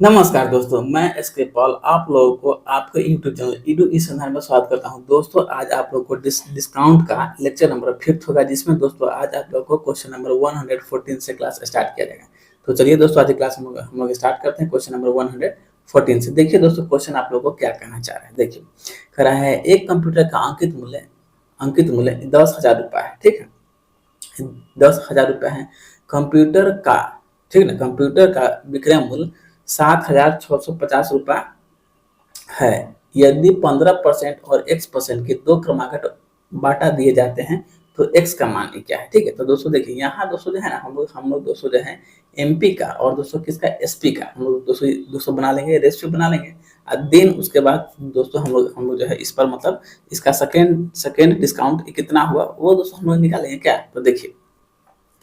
नमस्कार दोस्तों, मैं एसके पॉल आप लोगों को आपके यूट्यूब चैनल ईडू ई संधान में स्वागत करता हूं। दोस्तों आज आप लोगों को डिस्काउंट का लेक्चर नंबर 5 होगा, जिसमें दोस्तों आज आप लोगों को क्वेश्चन नंबर 114 से क्लास स्टार्ट किया जाएगा। तो चलिए दोस्तों आज की क्लास हम लोग स्टार्ट करते हैं क्वेश्चन नंबर 114 से। देखिए दोस्तों क्वेश्चन आप लोगों को क्या कहना चाह रहा है। देखिए कह रहा है एक कंप्यूटर का अंकित मूल्य 10,000 रुपया है। ठीक है, 10,000 रुपया है। कंप्यूटर का ठीक है ना, कंप्यूटर का विक्रय मूल्य 7,650 रुपया है। यदि 15% और x% के दो क्रमागत बांटा दिए जाते हैं तो x का मान क्या है। ठीक है, तो दोस्तों देखिए यहाँ दोस्तों जो है ना हम लोग दोस्तों जो है MP का और दोस्तों किसका SP का हम लोग दोस्तों बना लेंगे, रेशियो बना लेंगे। और देन उसके बाद दोस्तों हम लोग जो है इस पर मतलब इसका सेकेंड डिस्काउंट कितना हुआ वो दोस्तों हम लोग निकालेंगे क्या। तो देखिए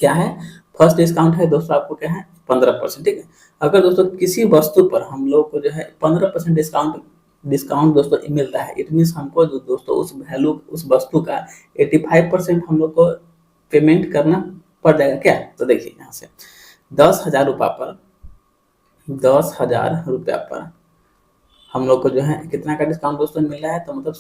क्या है, फर्स्ट डिस्काउंट है दोस्तों आपको क्या है 15%। ठीक है, अगर दोस्तों किसी वस्तु पर हम लोग को जो है 15% डिस्काउंट दोस्तों मिलता है, इट मीन्स हमको जो दोस्तों उस वस्तु का 85% हम लोग को पेमेंट करना पड़ जाएगा क्या। तो देखिए यहाँ से 10,000 रुपया पर हम लोग को जो है कितना का डिस्काउंट दोस्तों मिल रहा है, तो मतलब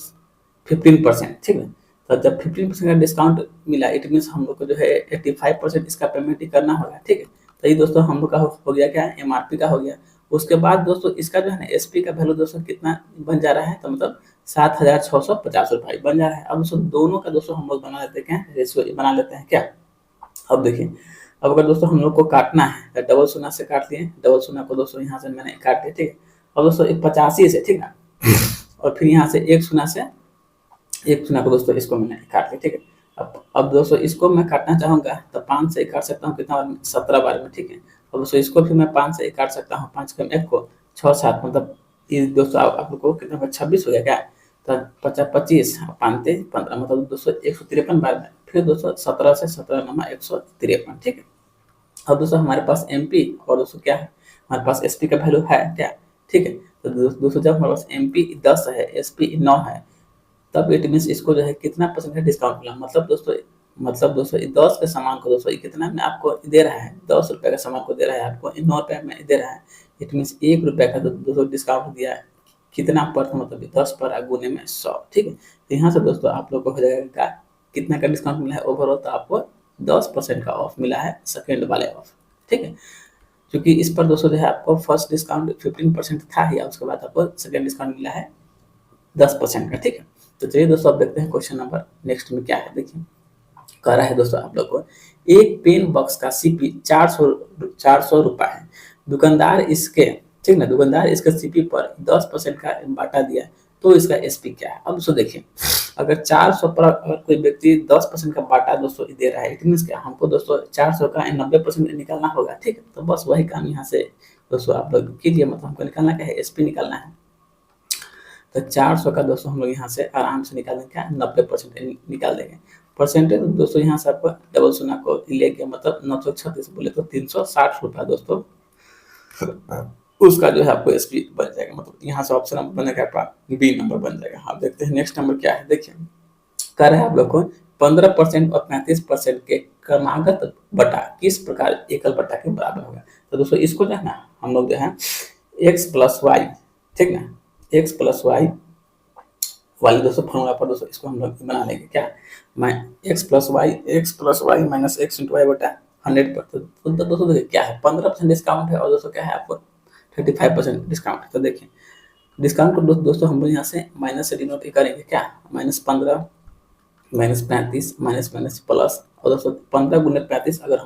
15%। ठीक है, तो जब 15% का डिस्काउंट मिला इट मीन्स हम लोग को जो है 85% इसका पेमेंट ही करना होगा। ठीक है, तो ये दोस्तों हम लोग का हो गया क्या, MRP का हो गया। उसके बाद दोस्तों इसका जो है ना SP का वैल्यू दोस्तों कितना बन जा रहा है, तो मतलब 7,650 रुपये बन जा रहा है। अब दोस्तों दोनों का दोस्तों हम लोग बना लेते हैं क्या, रेशियो बना लेते हैं क्या। अब देखिए अब अगर दोस्तों हम लोग को काटना है तो डबल शून्य से काट लिए, डबल शून्य को दोस्तों यहाँ से मैंने काट दिया। ठीक है, अब दोस्तों एक 85 से ठीक ना, और फिर यहाँ से एक शून्य को दोस्तों इसको मैंने काट लिया। ठीक है, अब दोस्तों इसको मैं काटना चाहूंगा तो 5 से काट सकता हूँ कितना बार में, 17 बार में। ठीक है, अब दोस्तों इसको भी मैं 5 से काट सकता हूँ, 5 कम 1 को 6 7 मतलब ये दोस्तों आप लोग को कितना 26 हो गया क्या। तो 25 5 15 मतलब दोस्तों 153 बार में, फिर दोस्तों 17 से 17 नमा 153। ठीक है, अब दोस्तों हमारे पास MP और दोस्तों क्या है हमारे पास SP का वैल्यू है क्या। ठीक है, तो दोस्तों जब हमारे पास MP 10 है SP 9 है तब इट मीन्स इसको जो है कितना परसेंट का डिस्काउंट मिला, मतलब दोस्तों 10 के सामान को दोस्तों कितना में आपको दे रहा है, 10 रुपए का सामान को दे रहा है आपको 9 रुपए में दे रहा है। इट मीन्स 1 रुपए का दोस्तों डिस्काउंट दिया है, कितना पर, मतलब 10 पर गुने में 100। ठीक है, तो यहाँ से दोस्तों आप लोग को हो जाएगा कितना का डिस्काउंट मिला है ओवरऑल, तो आपको 10% का ऑफ मिला है, सेकेंड वाले ऑफ। ठीक है, क्योंकि इस पर दोस्तों जो है आपको फर्स्ट डिस्काउंट 15% था ही, उसके बाद आपको सेकेंड डिस्काउंट मिला है 10% का। ठीक है, तो चलिए दोस्तों अब देखते हैं क्वेश्चन नंबर नेक्स्ट में क्या है। देखिए कह रहा है दोस्तों आप लोग को एक पेन बॉक्स का CP 400 रुपया है। दुकानदार इसके CP पर 10% का बांटा दिया है, तो इसका SP क्या है। अब दोस्तों देखिए अगर 400 पर अगर कोई व्यक्ति 10% का बांटा दोस्तों दे रहा है, इट मीन्स क्या हमको दोस्तों 400 का 90% निकालना होगा। ठीक है, तो बस वही काम यहाँ से दोस्तों आप लोग कीजिए, मतलब हमको निकालना क्या है, SP निकालना है। तो 400 का दोस्तों हम लोग यहाँ से आराम से निकाल देंगे क्या, 90% निकाल देंगे। परसेंटेज दोस्तों यहाँ से आपको डबल शून्य को लेके मतलब 936 बोले तो 360 रुपया दोस्तों उसका जो है आपको SP बन जाएगा, मतलब यहाँ से ऑप्शन बनेगा आपका B नंबर बन जाएगा। आप देखते हैं नेक्स्ट नंबर क्या है। देखिए कर रहा है आप लोग को 15% और 35% के क्रमागत बटा किस प्रकार एकल बटा के बराबर होगा। तो दोस्तों इसको जो है ना हम लोग जो है x+y ठीक ना, x+y वाले दोस्तों फॉर्मूला पर दोस्तों इसको हम लोग बना लेंगे क्या, मैं x+y minus x into y बटा 100 पर। तो दोस्तों देखिए क्या है 15% डिस्काउंट है और दोस्तों क्या है आपको 35% डिस्काउंट है। तो देखिए डिस्काउंट को दोस्तों हम लोग यहाँ से माइनस से डिनोट करेंगे क्या, -15 -35 माइनस प्लस, और दोस्तों 15 गुने 35 अगर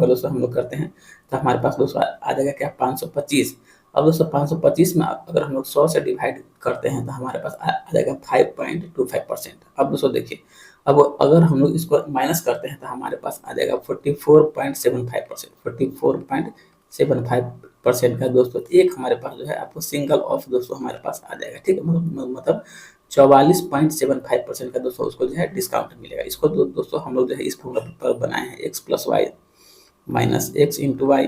दोस्तों हम लोग करते हैं तो हमारे पास दोस्तों आ जाएगा क्या 525। अब दोस्तों 525 में अगर हम लोग 100 से डिवाइड करते हैं तो हमारे पास आ जाएगा 5.25%। अब दोस्तों देखिए अब अगर हम लोग इसको माइनस करते हैं तो हमारे पास आ जाएगा 44.75%। 44.75% का दोस्तों एक हमारे पास जो है आपको सिंगल ऑफ दोस्तों हमारे पास आ जाएगा। ठीक है, मतलब 44.75% का दोस्तों उसको जो है डिस्काउंट मिलेगा। इसको दोस्तों हम लोग जो है इस फॉर्मूला पर बनाए हैं x+y minus x into y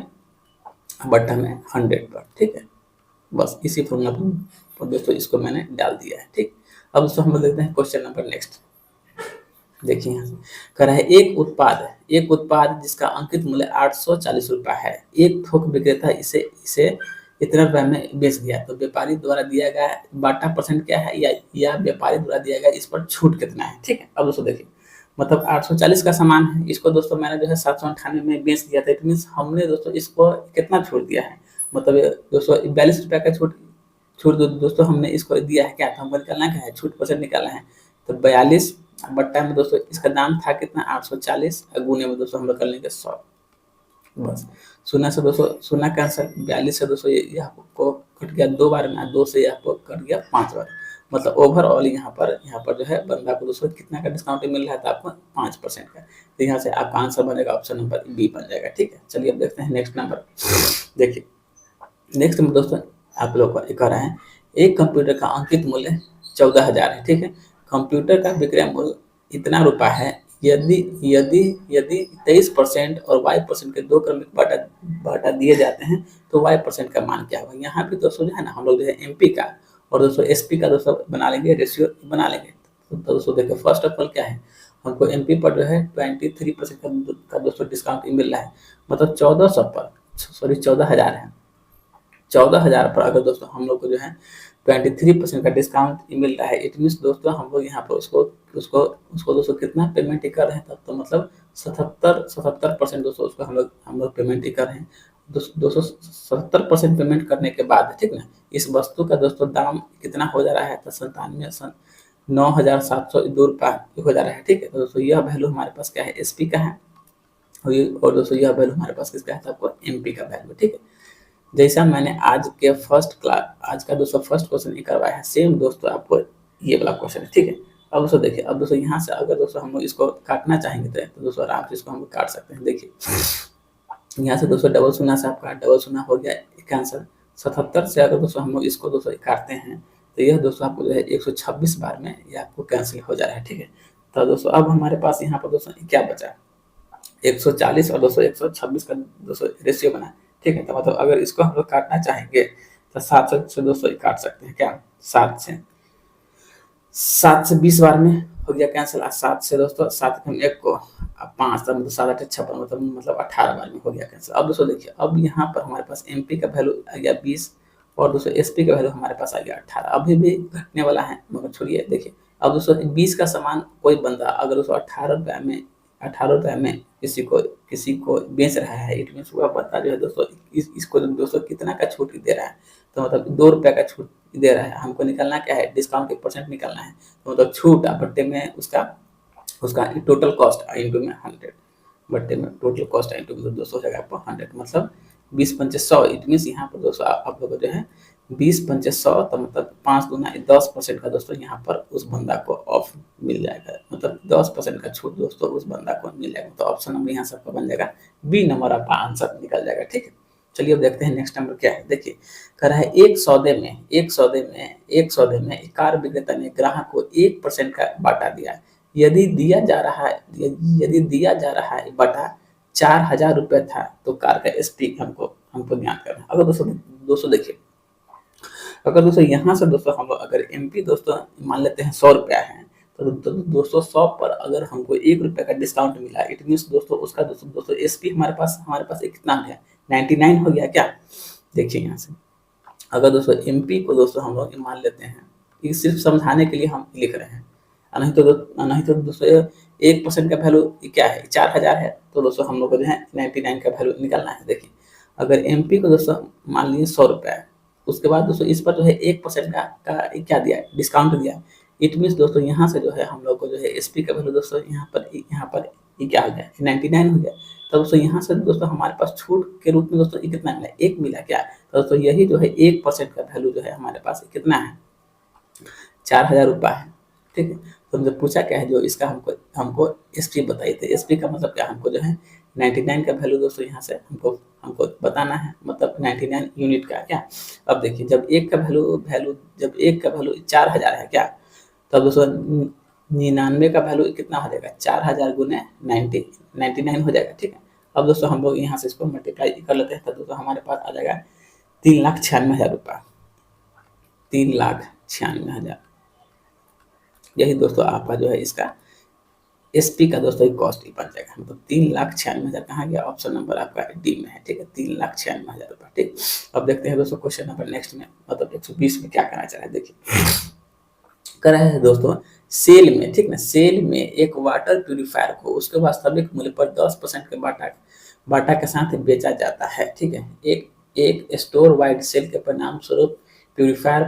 बटा में 100 पर। ठीक है, बस इसी फॉर्मूला पर दोस्तों इसको मैंने डाल दिया है। ठीक, अब दोस्तों हम लोग देखते हैं क्वेश्चन नंबर नेक्स्ट। देखिए यहाँ से कह रहा है एक उत्पाद जिसका अंकित मूल्य 840 रुपया है, एक थोक विक्रेता इसे इतना रुपये में बेच दिया, तो व्यापारी द्वारा दिया गया बाटा परसेंट क्या है, या व्यापारी द्वारा दिया गया इस पर छूट कितना है। ठीक है, अब दोस्तों देखिए, मतलब 840 का सामान है, इसको दोस्तों मैंने जो है 798 में बेच दिया था। इट मीन्स हमने दोस्तों इसको कितना छूट दिया है, मतलब दोस्तों 42 रुपये का छूट छूट दोस्तों हमने इसको दिया है। क्या था, हमको निकालना क्या है, छूट परसेंट निकालना है। तो 42 बट्टा में दोस्तों इसका दाम था कितना 840, गुने में दोस्तों हम लोग कर लेंगे 100। बस शून्य से 200 शून्य कैंसिल, 42 से 200 ये आपको कट गया 2 बार में, 2 से आपको कट गया 5 बार। मतलब ओवरऑल यहाँ पर जो है बंदा को दोस्तों कितना का डिस्काउंट मिल रहा है, तो आपको 5% का। तो यहाँ से आपका आंसर बनेगा ऑप्शन नंबर बी बन जाएगा। ठीक है, चलिए अब देखते हैं नेक्स्ट नंबर। देखिए नेक्स्ट में दोस्तों आप लोग को कह रहे हैं, एक कंप्यूटर का अंकित मूल्य 14,000 है। ठीक है, कंप्यूटर का विक्रय मूल्य इतना रुपया है, यदि यदि यदि 23% और y% के दो क्रमिक बाटा दिए जाते हैं, तो y% का मान क्या होगा। यहाँ भी दोस्तों जो है ना, हम लोग जो है एमपी का और दोस्तों एसपी का दोस्तों बना लेंगे, रेशियो बना लेंगे। तो दोस्तों देखिए फर्स्ट ऑफ ऑल क्या है, हमको एमपी पर जो है 23% का दोस्तों डिस्काउंट मिल रहा है, मतलब 1400 पर, सॉरी 14,000 है। 14,000 पर अगर दोस्तों हम लोग को जो है 23% का डिस्काउंट मिल रहा है, इट मीन्स दोस्तों हम लोग यहाँ पर उसको उसको उसको दोस्तों कितना पेमेंट ही कर रहे हैं, तब तो मतलब 77% दोस्तों उसको हम लोग पेमेंट ही कर रहे हैं। 270% पेमेंट करने के बाद, ठीक ना, इस वस्तु का दोस्तों दाम कितना हो जा रहा है, तो 97,9,702 हो जा रहा है। ठीक है, तो दोस्तों यह वैल्यू हमारे पास क्या है, एसपी का है, और दोस्तों यह वैल्यू हमारे पास किसका है, तो आपको एमपी का वैल्यू। ठीक है, जैसा मैंने आज का दोस्तों फर्स्ट क्वेश्चन करवाया है, सेम दोस्तों आपको ये वाला क्वेश्चन है। ठीक है, अब दोस्तों देखिए, अब दोस्तों यहाँ से अगर दोस्तों हम लोग इसको काटना चाहेंगे तो दोस्तों आराम से इसको हम लोग काट सकते हैं। देखिए यहाँ से दोस्तों डबल शून्य से आपका डबल शून्य हो गया कैंसर। 77 से अगर दोस्तों हम लोग इसको दोस्तों काटते हैं, तो यह दोस्तों आपको जो है 126 बार में ये आपको कैंसिल हो जा रहा है। ठीक है, तो दोस्तों अब हमारे पास यहाँ पर दोस्तों क्या बचा, 140 और दोस्तों 126 का दोस्तों रेशियो बना है। ठीक है, तो मतलब अगर इसको हम लोग काटना चाहेंगे तो 7 से दोस्तों काट सकते हैं। क्या 7 से 20 बार में हो गया कैंसिल। 7 से दोस्तों 7 हम 1 को 5, तब मतलब 7 8 56, मतलब 18 बार में हो गया कैंसिल। अब दोस्तों देखिए, अब यहाँ पर हमारे पास एमपी का वैल्यू आ गया 20 और दोस्तों एसपी का वैल्यू हमारे पास आ गया 18। अभी भी घटने वाला है, मगर छोड़िए। देखिए अब दोस्तों 20 का सामान कोई बंदा अगर दोस्तों 18 रुपये में किसी को बेच रहा है, इट मीन्स वह बंदा जो है दोस्तों इसको दोस्तों कितना का छूट दे रहा है, तो मतलब 2 रुपये का छूट दे रहा है। हमको निकालना क्या है, डिस्काउंट के परसेंट निकालना है। तो मतलब छूट बट्टे में उसका उसका टोटल कॉस्ट इंटू में 100, बट्टे में टोटल कॉस्ट इंटू में 200 हो जाएगा आपको 100, मतलब 20 पंचे 100। इट मीन्स यहाँ पर दोस्तों आप लोग जो है 20 पंचे 100, तो मतलब 5 दूना 10% का दोस्तों यहाँ पर उस बंदा को ऑफ मिल जाएगा, मतलब 10% का छूट दोस्तों उस बंदा को मिल जाएगा। तो ऑप्शन नंबर यहाँ सबका बन जाएगा बी नंबर, आपका आंसर निकल जाएगा। ठीक है, चलिए अब देखते हैं नेक्स्ट नंबर क्या है। देखिए कह रहा है, एक सौदे में एक कार विक्रेता ने ग्राहक को 1% का बाटा दिया है। यदि दिया जा रहा है बाटा 4,000 रुपये था, तो कार का एसपी हमको ज्ञात करना है। अगर दोस्तों देखिए, अगर दोस्तों यहाँ से दोस्तों हम लोग अगर एमपी दोस्तों मान लेते हैं 100 रुपया है, तो दोस्तों 100 पर अगर हमको 1 रुपये का डिस्काउंट मिला, इट मीन्स दोस्तों उसका दोस्तों एसपी हमारे पास कितना हो गया, 99 हो गया। क्या देखिए यहाँ से, अगर दोस्तों एमपी को दोस्तों हम लोग मान लेते हैं, ये सिर्फ समझाने के लिए हम लिख रहे हैं, नहीं तो दोस्तों 1% का वैल्यू क्या है, 4,000 है, तो दोस्तों हम लोग को जो है 99 का वैल्यू निकालना है। देखिए अगर एमपी को दोस्तों मान लीजिए 100 रुपया है, उसके बाद दोस्तों इस पर जो है 1% का क्या दिया है, डिस्काउंट दिया है। इट मीन्स दोस्तों यहाँ से जो है हम लोग को जो है एसपी का वैल्यू दोस्तों यहाँ पर ये क्या हो गया, 99 हो गया। तो दोस्तों यहाँ से दोस्तों हमारे पास छूट के रूप में दोस्तों ये कितना मिला, 1 मिला। क्या तो दोस्तों यही जो है 1% का वैल्यू जो है हमारे पास कितना है, 4,000 रुपये है। ठीक है, तो हमसे पूछा क्या है, जो इसका हमको एसपी बताइए। थे एसपी का मतलब क्या, हमको जो है 99 का वैल्यू दोस्तों यहाँ से हमको बताना है, मतलब 99 यूनिट का। क्या अब देखिए, जब एक का वैल्यू 4,000 है, क्या तब दोस्तों 99 का वैल्यू कितना हो जाएगा, 4,000 गुने 99 हो जाएगा। ठीक है, अब दोस्तों हम लोग यहाँ से इसको मल्टीप्लाई कर लेते हैं, तो दोस्तों हमारे पास आ जाएगा 3,96,000 रुपये, 3,96,000। यही दोस्तों आपका जो है इसका एसपी का दोस्तों कॉस्ट बन जाएगा, मतलब 3,96,000 कहाँ गया, ऑप्शन नंबर आपका डी में है, ठीक है, 3,96,000 रुपये, ठीक। अब देखते हैं दोस्तों क्वेश्चन नंबर नेक्स्ट में, मतलब 120 में क्या करना चाह रहे हैं, देखिए कर रहा है दोस्तों, सेल में, ठीक ना, सेल में एक वाटर प्यूरिफायर को उसके वास्तविक मूल्य पर 10% के बाटा बाटा के साथ बेचा जाता है, ठीक है। एक एक स्टोर वाइड सेल के परिणाम स्वरूप प्यूरिफायर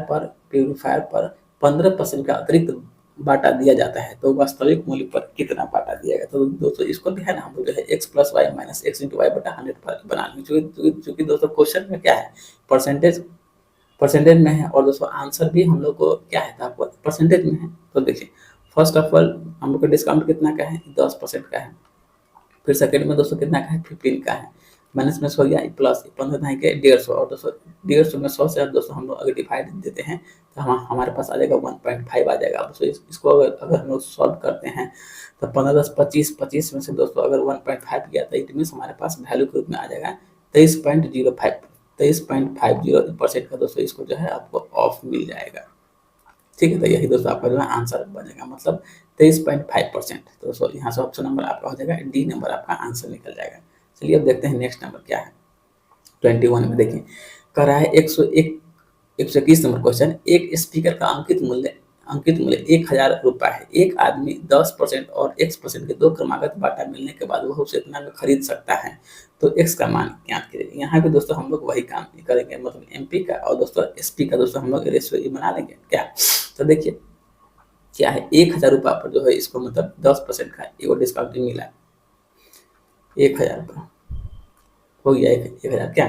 पर 15% का अतिरिक्त बाटा दिया जाता है, तो वास्तविक मूल्य पर कितना बाटा दिया गया। तो दोस्तों इसको भी है ना, हम लोग जो है x plus y minus x into y बटा 100 बना लेंगे, चूंकि दोस्तों क्वेश्चन में क्या है, परसेंटेज परसेंटेज में है, और दोस्तों आंसर भी हम लोग को क्या है, आपको परसेंटेज में है। तो देखिए फर्स्ट ऑफ ऑल हम लोग का डिस्काउंट कितना का है, 10% का है। फिर सेकंड में दोस्तों कितना का है, 15 का है। माइनस में 100 गया, प्लस 15 के 150, और दोस्तों 150 में 100 से दोस्तों हम लोग अगर डिवाइड देते हैं तो हमारे पास आ जाएगा 1.5 आ जाएगा। दोस्तों इसको अगर हम लोग सॉल्व करते हैं तो 15 10 25, 25 में से दोस्तों अगर 1.5 गया तो इट मीन्स हमारे पास वैल्यू के रूप में आ जाएगा 23.05, 23.50% का दोस्तों इसको जो है आपको ऑफ मिल जाएगा, ठीक है। तो यही दोस्तों आपका जो है आंसर बनेगा, मतलब 23.5%। तो दोस्तों यहाँ से ऑप्शन नंबर आपका हो जाएगा डी नंबर, आपका आंसर निकल जाएगा। चलिए अब देखते हैं नेक्स्ट नंबर क्या है, 21 में देखिए कह रहा है 121 नंबर क्वेश्चन, एक स्पीकर का अंकित मूल्य 1,000 रुपया है। एक आदमी 10% और x% के दो क्रमागत बाटा मिलने के बाद वह उसे इतना में खरीद सकता है, तो x का मान ज्ञात कीजिए। यहाँ पे दोस्तों हम लोग वही काम करेंगे, मतलब MP का और दोस्तों SP का दोस्तों हम लोग रेशियो बना लेंगे क्या। तो देखिए क्या है, 1,000 रुपया पर जो है इसको मतलब 10% का एक डिस्काउंट मिला, 1,000 रुपया हो गया, 1,000 क्या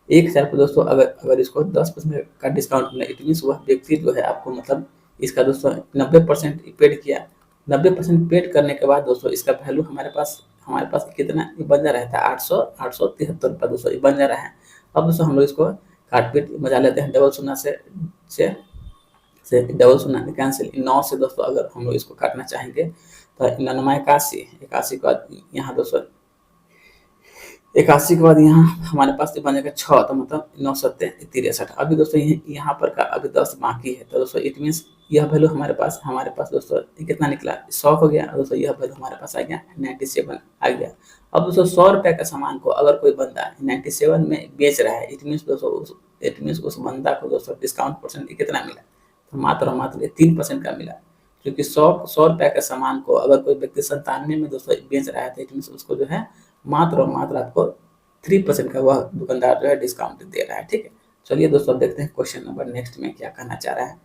1,000 पर दोस्तों अगर इसको 10% का डिस्काउंट मिला, इट मीन्स वह व्यक्ति जो है आपको मतलब इसका दोस्तों 90% पेड किया। 90% पेड करने के बाद दोस्तों इसका वैल्यू हमारे पास कितना बन जा रहा था, 873 रुपये दोस्तों बन जा रहा है। अब दोस्तों हम लोग इसको काट पीट बजा लेते हैं, डबल शून्य से डबल शून्य कैंसिल, 9 से दोस्तों अगर हम लोग इसको काटना चाहेंगे तो 9 81, 81 के बाद यहाँ दोस्तों 81 के बाद यहाँ हमारे पास बन जाएगा 6, तो मतलब 9 7 63। अभी दोस्तों यहाँ पर का अभी 10 बाकी है, तो दोस्तों इट मीन्स यह वैल्यू हमारे पास दोस्तों कितना निकला, 100 हो गया। दोस्तों यह वैल्यू हमारे पास आ गया 97 आ गया। अब दोस्तों 100 रुपये का सामान को अगर कोई बंदा 97 में बेच रहा है, इट मीन्स दोस्तों उस बंदा को दोस्तों डिस्काउंट परसेंट कितना मिला, तो मात्र 3% का मिला। क्योंकि 100 रुपये के सामान को अगर कोई व्यक्ति 97 में दोस्तों बेच रहा है, तो इट मीन्स उसको जो है मात्र आपको 3% का वह दुकानदार जो है डिस्काउंट दे रहा है, ठीक है। चलिए दोस्तों अब देखते हैं क्वेश्चन नंबर नेक्स्ट में क्या कहना चाह रहा है।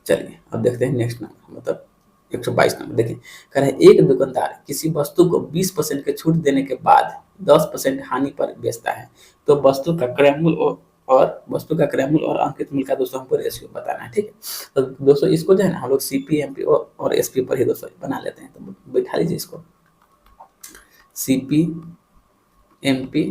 चलिए अब देखते हैं नेक्स्ट नंबर, मतलब 122 नंबर देखिए कह रहा है, एक दुकानदार किसी वस्तु को 20% के छूट देने के बाद 10% हानि पर बेचता है, तो वस्तु का क्रय मूल्य और अंकित मूल्य का दोस्तों हमको रेशियो बताना है, ठीक है। तो दोस्तों इसको जो है ना हम लोग CP MP और SP पर ही दोस्तों बना लेते हैं, तो बैठा लीजिए इसको CP MP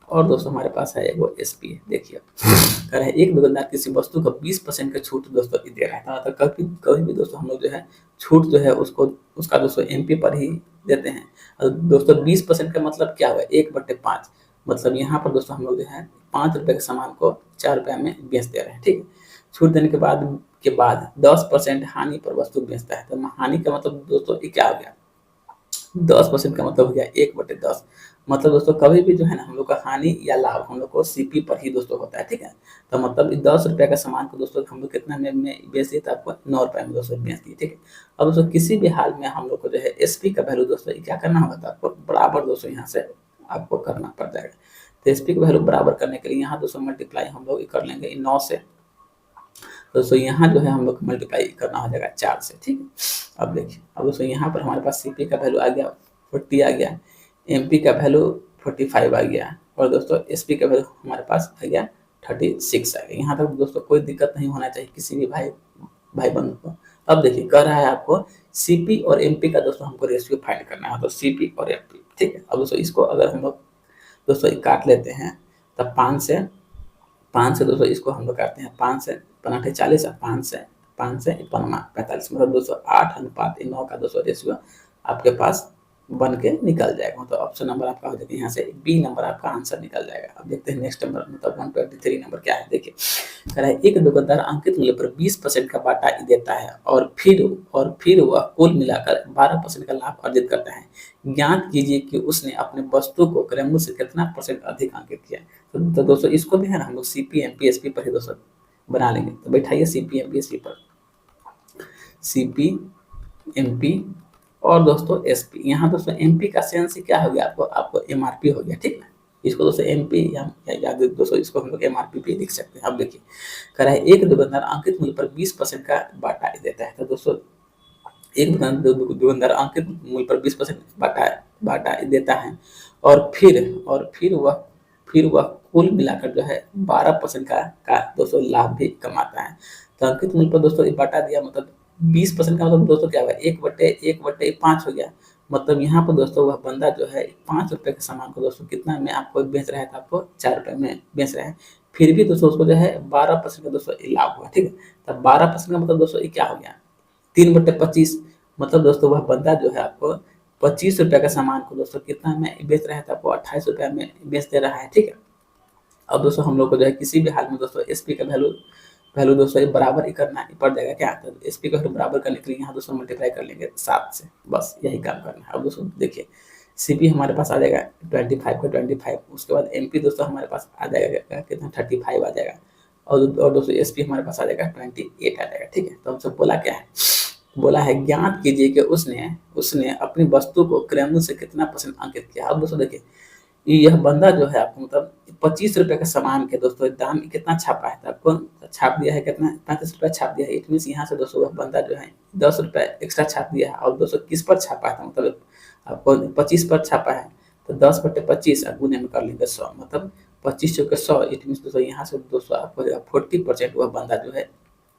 और दोस्तों हमारे पास है वो SP है। देखिए कह रहा है, एक दुकानदार किसी वस्तु को 20% का छूट दोस्तों दे रहा है, तो कभी भी दोस्तों हम लोग जो है छूट जो है उसका दोस्तों MP पर ही देते हैं। और दोस्तों 20% का मतलब क्या हुआ, 1/5, मतलब यहाँ पर दोस्तों हम लोग जो है 5 रुपये के सामान को 4 रुपये में बेच दे रहे हैं, ठीक है। छूट देने के बाद 10% हानि पर वस्तु बेचता है, तो हानि का मतलब दोस्तों क्या हो गया, 10% का मतलब हो गया 1/10। मतलब दोस्तों कभी भी जो है ना हम लोग का हानि या लाभ हम लोग को CP पर ही दोस्तों होता है, ठीक है। तो मतलब 10 रुपये का सामान को दोस्तों हम लोग कितना में बेच दिए, तो आपको 9 रुपये में दोस्तों बेच दिए, ठीक है। अब दोस्तों किसी भी हाल में हम लोग को जो है SP का वैल्यू दोस्तों क्या करना होगा, तो आपको बराबर दोस्तों यहाँ से आपको करना पड़ जाएगा। तो SP का वैल्यू बराबर करने के लिए यहाँ दोस्तों मल्टीप्लाई हम लोग कर लेंगे 9 से, दोस्तों यहाँ जो है हम लोग मल्टीप्लाई करना हो जाएगा 4 से, ठीक है। अब देखिए अब दोस्तों यहाँ पर हमारे पास CP का वैल्यू आ गया 40 आ गया, MP का वैल्यू 45 आ गया, और दोस्तों SP का वैल्यू हमारे पास आ गया 36 आ गया। यहाँ तक दोस्तों कोई दिक्कत नहीं होना चाहिए किसी भी भाई बंधु को। अब देखिए कह रहा है आपको CP और MP का दोस्तों हमको रेशियो फाइंड करना है, तो CP और MP, ठीक है। अब दोस्तों इसको अगर हम लोग दोस्तों काट लेते हैं, तब 5 से दोस्तों इसको हम लोग काटते हैं, 5 से 5 40, 5 से 45, मतलब दोस्तों 8:9 का दोस्तों रेशियो आपके पास बन के निकल जाएगा, मतलब ऑप्शन नंबर आपका हो जाएगा यहाँ से बी नंबर आपका आंसर निकल जाएगा। अब देखते हैं नेक्स्ट नंबर, मतलब 123 नंबर क्या है। देखिए कह रहा है एक दुकानदार अंकित मूल्य पर 20% का बाटा देता है और फिर वह कुल मिलाकर 12% का लाभ अर्जित करता है। ज्ञात कीजिए कि उसने अपने वस्तु को क्रय मूल्य से कितना % अधिक अंकित किया। तो दोस्तों इसको भी है ना हम लोग CP/MP/SP पर ही दोस्तों बना लेंगे। तो बैठाइए CP/MP/SP पर, CP/MP और दोस्तों SP। यहाँ दोस्तों MP का सेंस क्या हो गया, आपको MRP हो गया, ठीक है। इसको दोस्तों MP या दोस्तों इसको हम लोग MRP पे लिख सकते हैं। अब देखिए कह रहा है एक दुकानदार अंकित मूल्य पर 20% का बाटा देता है। तो दोस्तों एक दुकानदार अंकित मूल्य पर 20% बाटा देता है और फिर वह कुल मिलाकर जो है 12% का दोस्तों लाभ भी कमाता है। तो अंकित मूल्य पर दोस्तों बाटा दिया, मतलब 20% का मतलब दोस्तों क्या हुआ, 1/5 हो गया। मतलब यहाँ पर दोस्तों वह बंदा जो है 5 रुपए के सामान को दोस्तों कितना में आपको बेच रहा है, तो आपको 4 रुपए में बेच रहा है। फिर भी दोस्तों उसको जो है 12% का दोस्तों लाभ हुआ, ठीक है। तब 12% का मतलब दोस्तों ये क्या हो गया, 3/25। मतलब दोस्तों वह बंदा जो है आपको 25 रुपए का सामान को दोस्तों कितना में बेच रहा है, तो आपको 28 रुपए में बेच दे रहा है, ठीक है। अब दोस्तों हम लोग को जो है किसी भी हाल में दोस्तों SP का वैल्यू दोस्तों बराबर ही करना पड़ जाएगा क्या, तो SP का वैल्यू बराबर करने के लिए यहाँ दोस्तों मल्टीप्लाई कर लेंगे 7 से, बस यही काम करना है। अब दोस्तों देखिए CP हमारे पास आ जाएगा 25 का 25, उसके बाद MP दोस्तों हमारे पास आ जाएगा कितना 35 आ जाएगा, और दोस्तों SP हमारे पास आ जाएगा 28 आ जाएगा, ठीक है। तो हमसे बोला क्या है, बोला है ज्ञात कीजिए कि उसने उसने अपनी वस्तु को क्रय मूल्य से कितना % अंकित किया। अब दोस्तों देखिए यह बंदा जो है आपको मतलब 25 रुपए का सामान के दोस्तों दाम कितना छापा है, तो आपको छाप दिया है कितना 35 रुपए छाप दिया है। इट मीन्स यहाँ से दोस्तों वह बंदा जो है 10 रुपए एक्स्ट्रा छाप दिया है, और दोस्तों किस पर छापा है, मतलब आपको 25 पर छापा है। तो 10/25 गुने में कर लेंगे 100, मतलब 25 चौके 100। इट मीन्स दोस्तों यहाँ से दोस्तों आपको 40% वह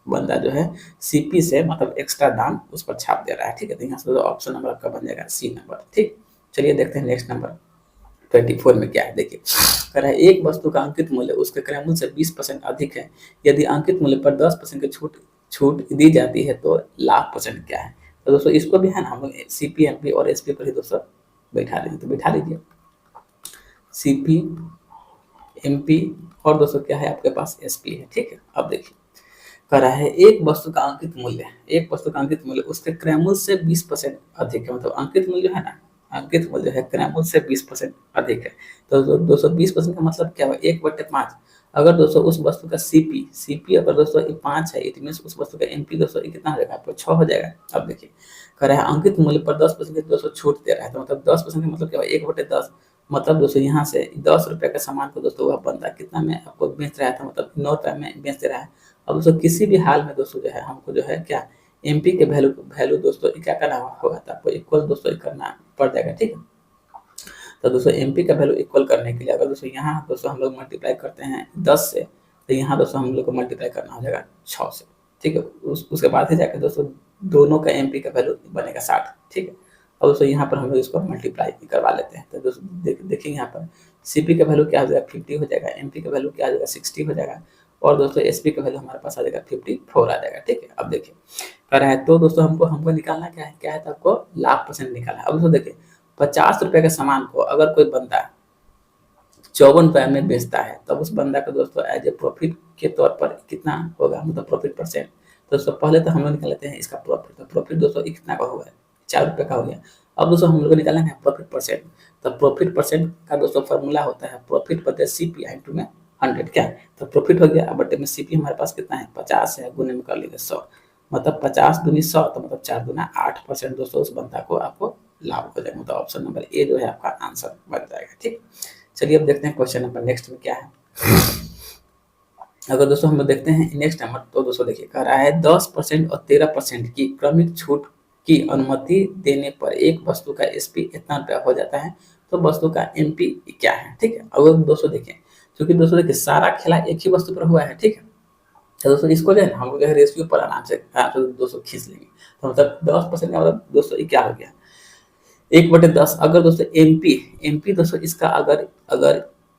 बंदा जो है CP से मतलब एक्स्ट्रा दाम उस पर छाप दे रहा है, ठीक है। तो यहाँ से ऑप्शन नंबर आपका बन जाएगा C नंबर, ठीक। चलिए देखते हैं नेक्स्ट नंबर 24 में क्या है। देखिए कह रहा है एक वस्तु का अंकित मूल्य उसके क्रय मूल्य से 20% अधिक है। यदि अंकित मूल्य पर 10% की छूट दी जाती है तो लाभ % क्या है। तो दोस्तों इसको भी है ना हम लोग CP/MP और SP पर ही दोस्तों बैठा देंगे। तो बैठा लीजिए CP/MP और दोस्तों क्या है आपके पास SP है, ठीक है। अब देखिए कह रहा है एक वस्तु का अंकित मूल्य उसके क्रय मूल्य से 20% अधिक है। मतलब अंकित मूल्य है ना, अंकित मूल्य है क्रय मूल्य से 20% अधिक है। तो दोस्तों 20% का मतलब क्या हुआ, 1/5। अगर दोस्तों उस वस्तु का CP अगर दोस्तों 5 है, इट मीन्स उस वस्तु का MP दोस्तों कितना हो जाएगा, आपको 6 हो जाएगा। अब देखिए कह रहा है अंकित मूल्य पर 10% की दोस्तों छूट दे रहा है। तो मतलब 10% का मतलब क्या हुआ, 1/10। मतलब दोस्तों यहाँ से 10 रुपए का सामान को दोस्तों वह बंदा कितना में आपको बेच रहा था, मतलब 9 रुपए में बेच रहा है। अब दोस्तों किसी भी हाल में दोस्तों जो है हमको जो है क्या MP के वैल्यू दोस्तों क्या करना होगा, तो आपको इक्वल दोस्तों करना पड़ जाएगा, ठीक है। तो दोस्तों MP का वैल्यू इक्वल करने के लिए अगर दोस्तों यहाँ दोस्तों हम लोग मल्टीप्लाई करते हैं 10 से, तो यहाँ दोस्तों हम लोग को मल्टीप्लाई करना हो जाएगा 6 से, ठीक है। उसके बाद ही जाकर दोस्तों दोनों का MP का वैल्यू बनेगा 60, ठीक है। और दोस्तों यहाँ पर हम लोग इसको मल्टीप्लाई करवा लेते हैं। तो दोस्तों देखिए यहाँ पर CP का वैल्यू क्या हो जाएगा 50 हो जाएगा, MP का वैल्यू क्या आ जाएगा 60 हो जाएगा, और दोस्तों SP का वैल्यू हमारे पास आ जाएगा 54 आ जाएगा, ठीक है। अब देखिए कह रहा है तो दोस्तों हमको निकालना क्या है, तो आपको लाभ % निकालना है। अब दोस्तों देखिए 50 रुपए के सामान को अगर कोई बंदा 54 रुपए में बेचता है, तब उस बंदा का दोस्तों एज ए प्रॉफिट के तौर पर कितना होगा, मतलब प्रॉफिट %। तो दोस्तों पहले तो हम लोग निकाल लेते हैं इसका प्रॉफिट। तो प्रॉफिट दोस्तों कितना का हुआ है, 4 रुपए का हो गया। अब दोस्तों हम लोग को निकालना है प्रॉफिट %। तो प्रॉफिट % का दोस्तों फॉर्मूला होता है प्रॉफिट बटे CP इंटू में 100 क्या। तो प्रॉफिट हो गया, बटे में CP हमारे पास कितना है 50 है, गुने में कर लेंगे 100, मतलब 50 दूनी 100, तो मतलब 4 दूना 8% दोस्तों उस बंदा को आपको लाभ हो जाएगा। मतलब ऑप्शन नंबर A जो है आपका आंसर बन जाएगा, ठीक। चलिए अब देखते हैं क्वेश्चन नंबर नेक्स्ट में क्या है। अगर दोस्तों हम लोग देखते हैं नेक्स्ट नंबर, तो दोस्तों देखिए कह रहा है 10% और 13% की क्रमिक छूट की अनुमति देने पर एक वस्तु का SP इतना रुपया हो जाता है, तो वस्तु का MP क्या है, ठीक है। अब दोस्तों देखिए क्योंकि दोस्तों देखिए सारा खेला एक ही वस्तु पर हुआ है, ठीक है। तो दोस्तों इसको जो है हम लोग रेशियो पर आराम से दोस्तों खींच लेंगे। तो मतलब 10% का मतलब दोस्तों ये क्या हो गया 1/10। अगर दोस्तों MP दोस्तों इसका अगर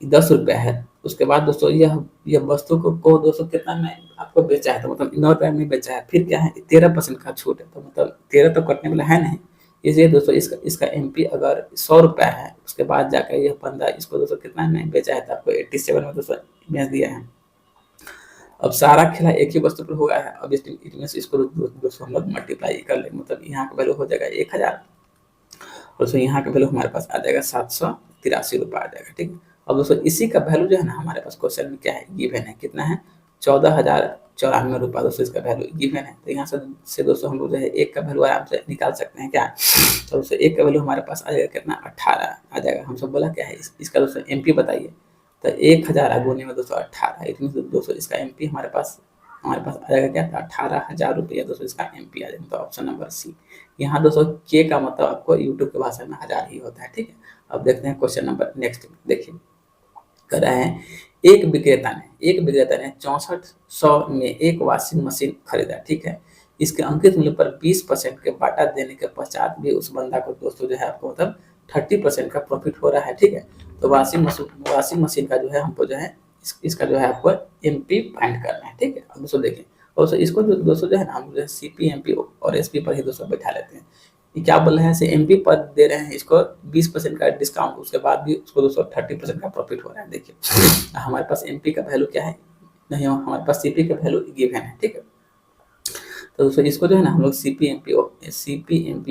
10 रुपया है, उसके बाद दोस्तों यह वस्तु को दोस्तों कितना में आपको बेचा है, तो मतलब 9 रुपये में बेचा है। फिर क्या है 13% का छूट है, तो मतलब 13 तो कटने वाला है नहीं, इसलिए दोस्तों इसका एमपी अगर 100 रुपया है, उसके बाद जाकर यह बंदा इसको दोस्तों कितना में बेचा है, तो आपको 87 में दोस्तों बेच दिया है। अब सारा खेला एक ही वस्तु पर हुआ है। अब इसमें से इसको दोस्तों हम लोग मल्टीप्लाई कर ले, मतलब यहाँ का वैल्यू हो जाएगा 1000 और दोस्तों यहाँ का वैल्यू हमारे पास आ जाएगा 783 रुपये आ जाएगा, ठीक है। अब दोस्तों इसी का वैल्यू जो है ना हमारे पास क्वेश्चन में क्या है, गिवन है, कितना है 14,094 रुपये दोस्तों इसका वैल्यू गिवन है। तो यहाँ से दोस्तों हम लोग जो है एक का वैल्यू आराम से निकाल सकते हैं क्या। तो दोस्तों एक का वैल्यू हमारे पास आ जाएगा कितना, 18 आ जाएगा। हम सब बोला क्या है, इसका दोस्तों एमपी बताइए। तो 1000 गुने में दोस्तों 18, इसमें दोस्तों इसका एमपी हमारे पास आ जाएगा क्या, 18,000 रुपया दोस्तों इसका एमपी आ जाएगा। तो ऑप्शन नंबर सी। यहाँ दोस्तों के का मतलब आपको यूट्यूब की भाषा में 1000 ही होता है, ठीक है। अब देखते हैं क्वेश्चन नंबर नेक्स्ट। देखिए कर रहे हैं, एक विक्रेता ने 6400 में एक वॉशिंग मशीन खरीदा, ठीक है। इसके अंकित मूल्य पर 20% के बाटा देने के पश्चात भी उस बंदा को दोस्तों जो है आपको मतलब 30% का प्रॉफिट हो रहा है, ठीक है। तो वॉशिंग मशीन का जो है हमको जो है इसका जो है आपको एमपी फाइंड करना है, ठीक है। अब दोस्तों देखिए, और इसको दोस्तों जो है ना हम जो है सीपी, एमपी और एसपी पर ही दोस्तों बैठा लेते हैं। ये क्या बोल रहे हैं, एमपी पर दे रहे हैं इसको 20% का डिस्काउंट, उसके बाद भी उसको दोस्तों 30% का प्रॉफिट हो रहा है। देखिए हमारे पास एमपी का वैल्यू क्या है, नहीं हमारे पास सीपी का वैल्यू गिवन है, ठीक है। तो दोस्तों इसको जो है ना हम लोग सीपी, एमपी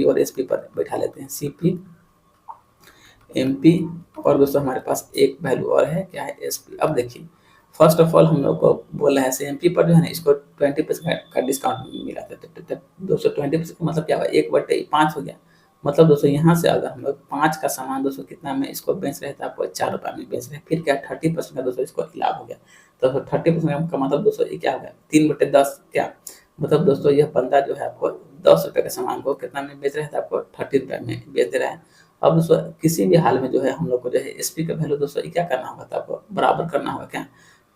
और एसपी पर बैठा लेते हैं। सीपी, एमपी और दोस्तों हमारे पास एक वैल्यू और है, क्या है, एसपी। अब देखिए फर्स्ट ऑफ ऑल हम लोग को बोला है एमपी पर जो है ना इसको 20% का डिस्काउंट मिला था। दोस्तों 20% का मतलब क्या हुआ, 1/5 हो गया। मतलब दोस्तों यहाँ से अगर हम लोग 5 का सामान दोस्तों कितना में इसको बेच रहे थे, आपको 4 रुपये में बेच रहे हैं, फिर क्या 30% का दोस्तों इसको लाभ हो गया। तो 30% का मतलब दोस्तों ये क्या हो गया, 3/10 क्या, मतलब दोस्तों यह बंदा जो है आपको 10 रुपये के सामान को कितना में बेच रहे थे, आपको 30 रुपये में बेच दे रहा है। अब दोस्तों किसी भी हाल में जो है हम लोग को जो है एसपी का वैल्यू दोस्तों क्या करना होगा, तो आपको बराबर करना होगा क्या।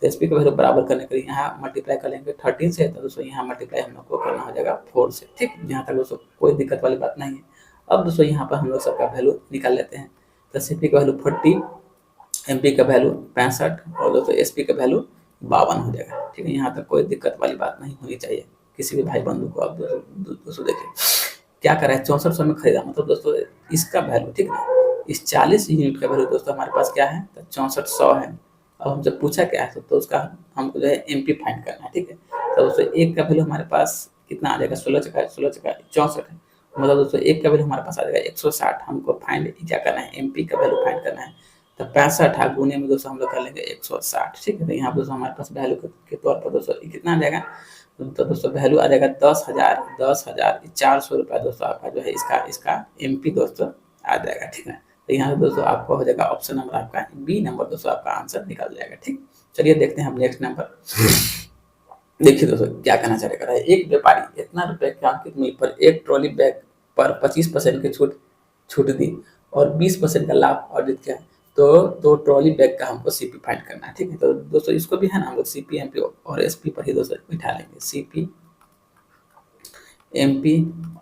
तो एसपी का वैल्यू बराबर करने के लिए यहाँ मल्टीप्लाई कर लेंगे 13 से, तो दोस्तों यहाँ मल्टीप्लाई हम लोग को करना हो जाएगा 4 से, ठीक। यहाँ तक दोस्तों कोई दिक्कत वाली बात नहीं है। अब दोस्तों यहाँ पर हम लोग सबका वैल्यू निकाल लेते हैं। तो सीपी का वैल्यू 40, एमपी का वैल्यू 65 और दोस्तों एसपी का वैल्यू 52 हो जाएगा, ठीक है। यहाँ तक कोई दिक्कत वाली बात नहीं होनी चाहिए किसी भी भाई बंधु को। अब दोस्तों देखिए क्या करा है, 6400 में खरीदा, मतलब दोस्तों इसका वैल्यू, ठीक है, इस 40 यूनिट का वैल्यू दोस्तों हमारे पास क्या है, तो 6400 है। अब हमसे पूछा क्या है, तो उसका हमको जो है एमपी फाइंड करना है, ठीक है। तो दोस्तों एक का वैल्यू हमारे पास कितना आ जाएगा, 16 चका 64 है, मतलब दोस्तों एक का वैल्यू हमारे पास आ जाएगा 160। हमको फाइंड क्या करना है, एमपी का वैल्यू फाइंड करना है। तो 65 गुने में दोस्तों हम लोग कर लेंगे 160, ठीक है। तो यहाँ दोस्तों हमारे पास वैल्यू के तौर पर दोस्तों कितना आ जाएगा, तो दोस्तों वैल्यू आ जाएगा 10,400 रुपया दोस्तों आपका जो है इसका एमपी दोस्तों आ जाएगा, ठीक है। तो यहाँ से दोस्तों आपको हो जाएगा ऑप्शन नंबर आपका बी नंबर दोस्तों आपका आंसर निकल जाएगा, ठीक। चलिए देखते हैं हम नेक्स्ट नंबर। देखिए दोस्तों क्या कहना चाह रहा है, एक व्यापारी इतना रुपए के अंकित मूल्य पर एक ट्रॉली बैग पर 25% की छूट दी और 20% का लाभ अर्जित किया, तो ट्रॉली बैग का हमको सीपी फाइंड करना है, ठीक है। तो दोस्तों इसको भी है ना हम लोग सीपी, एमपी और एसपी पर ही दोस्तों बिठा लेंगे। सीपी, एमपी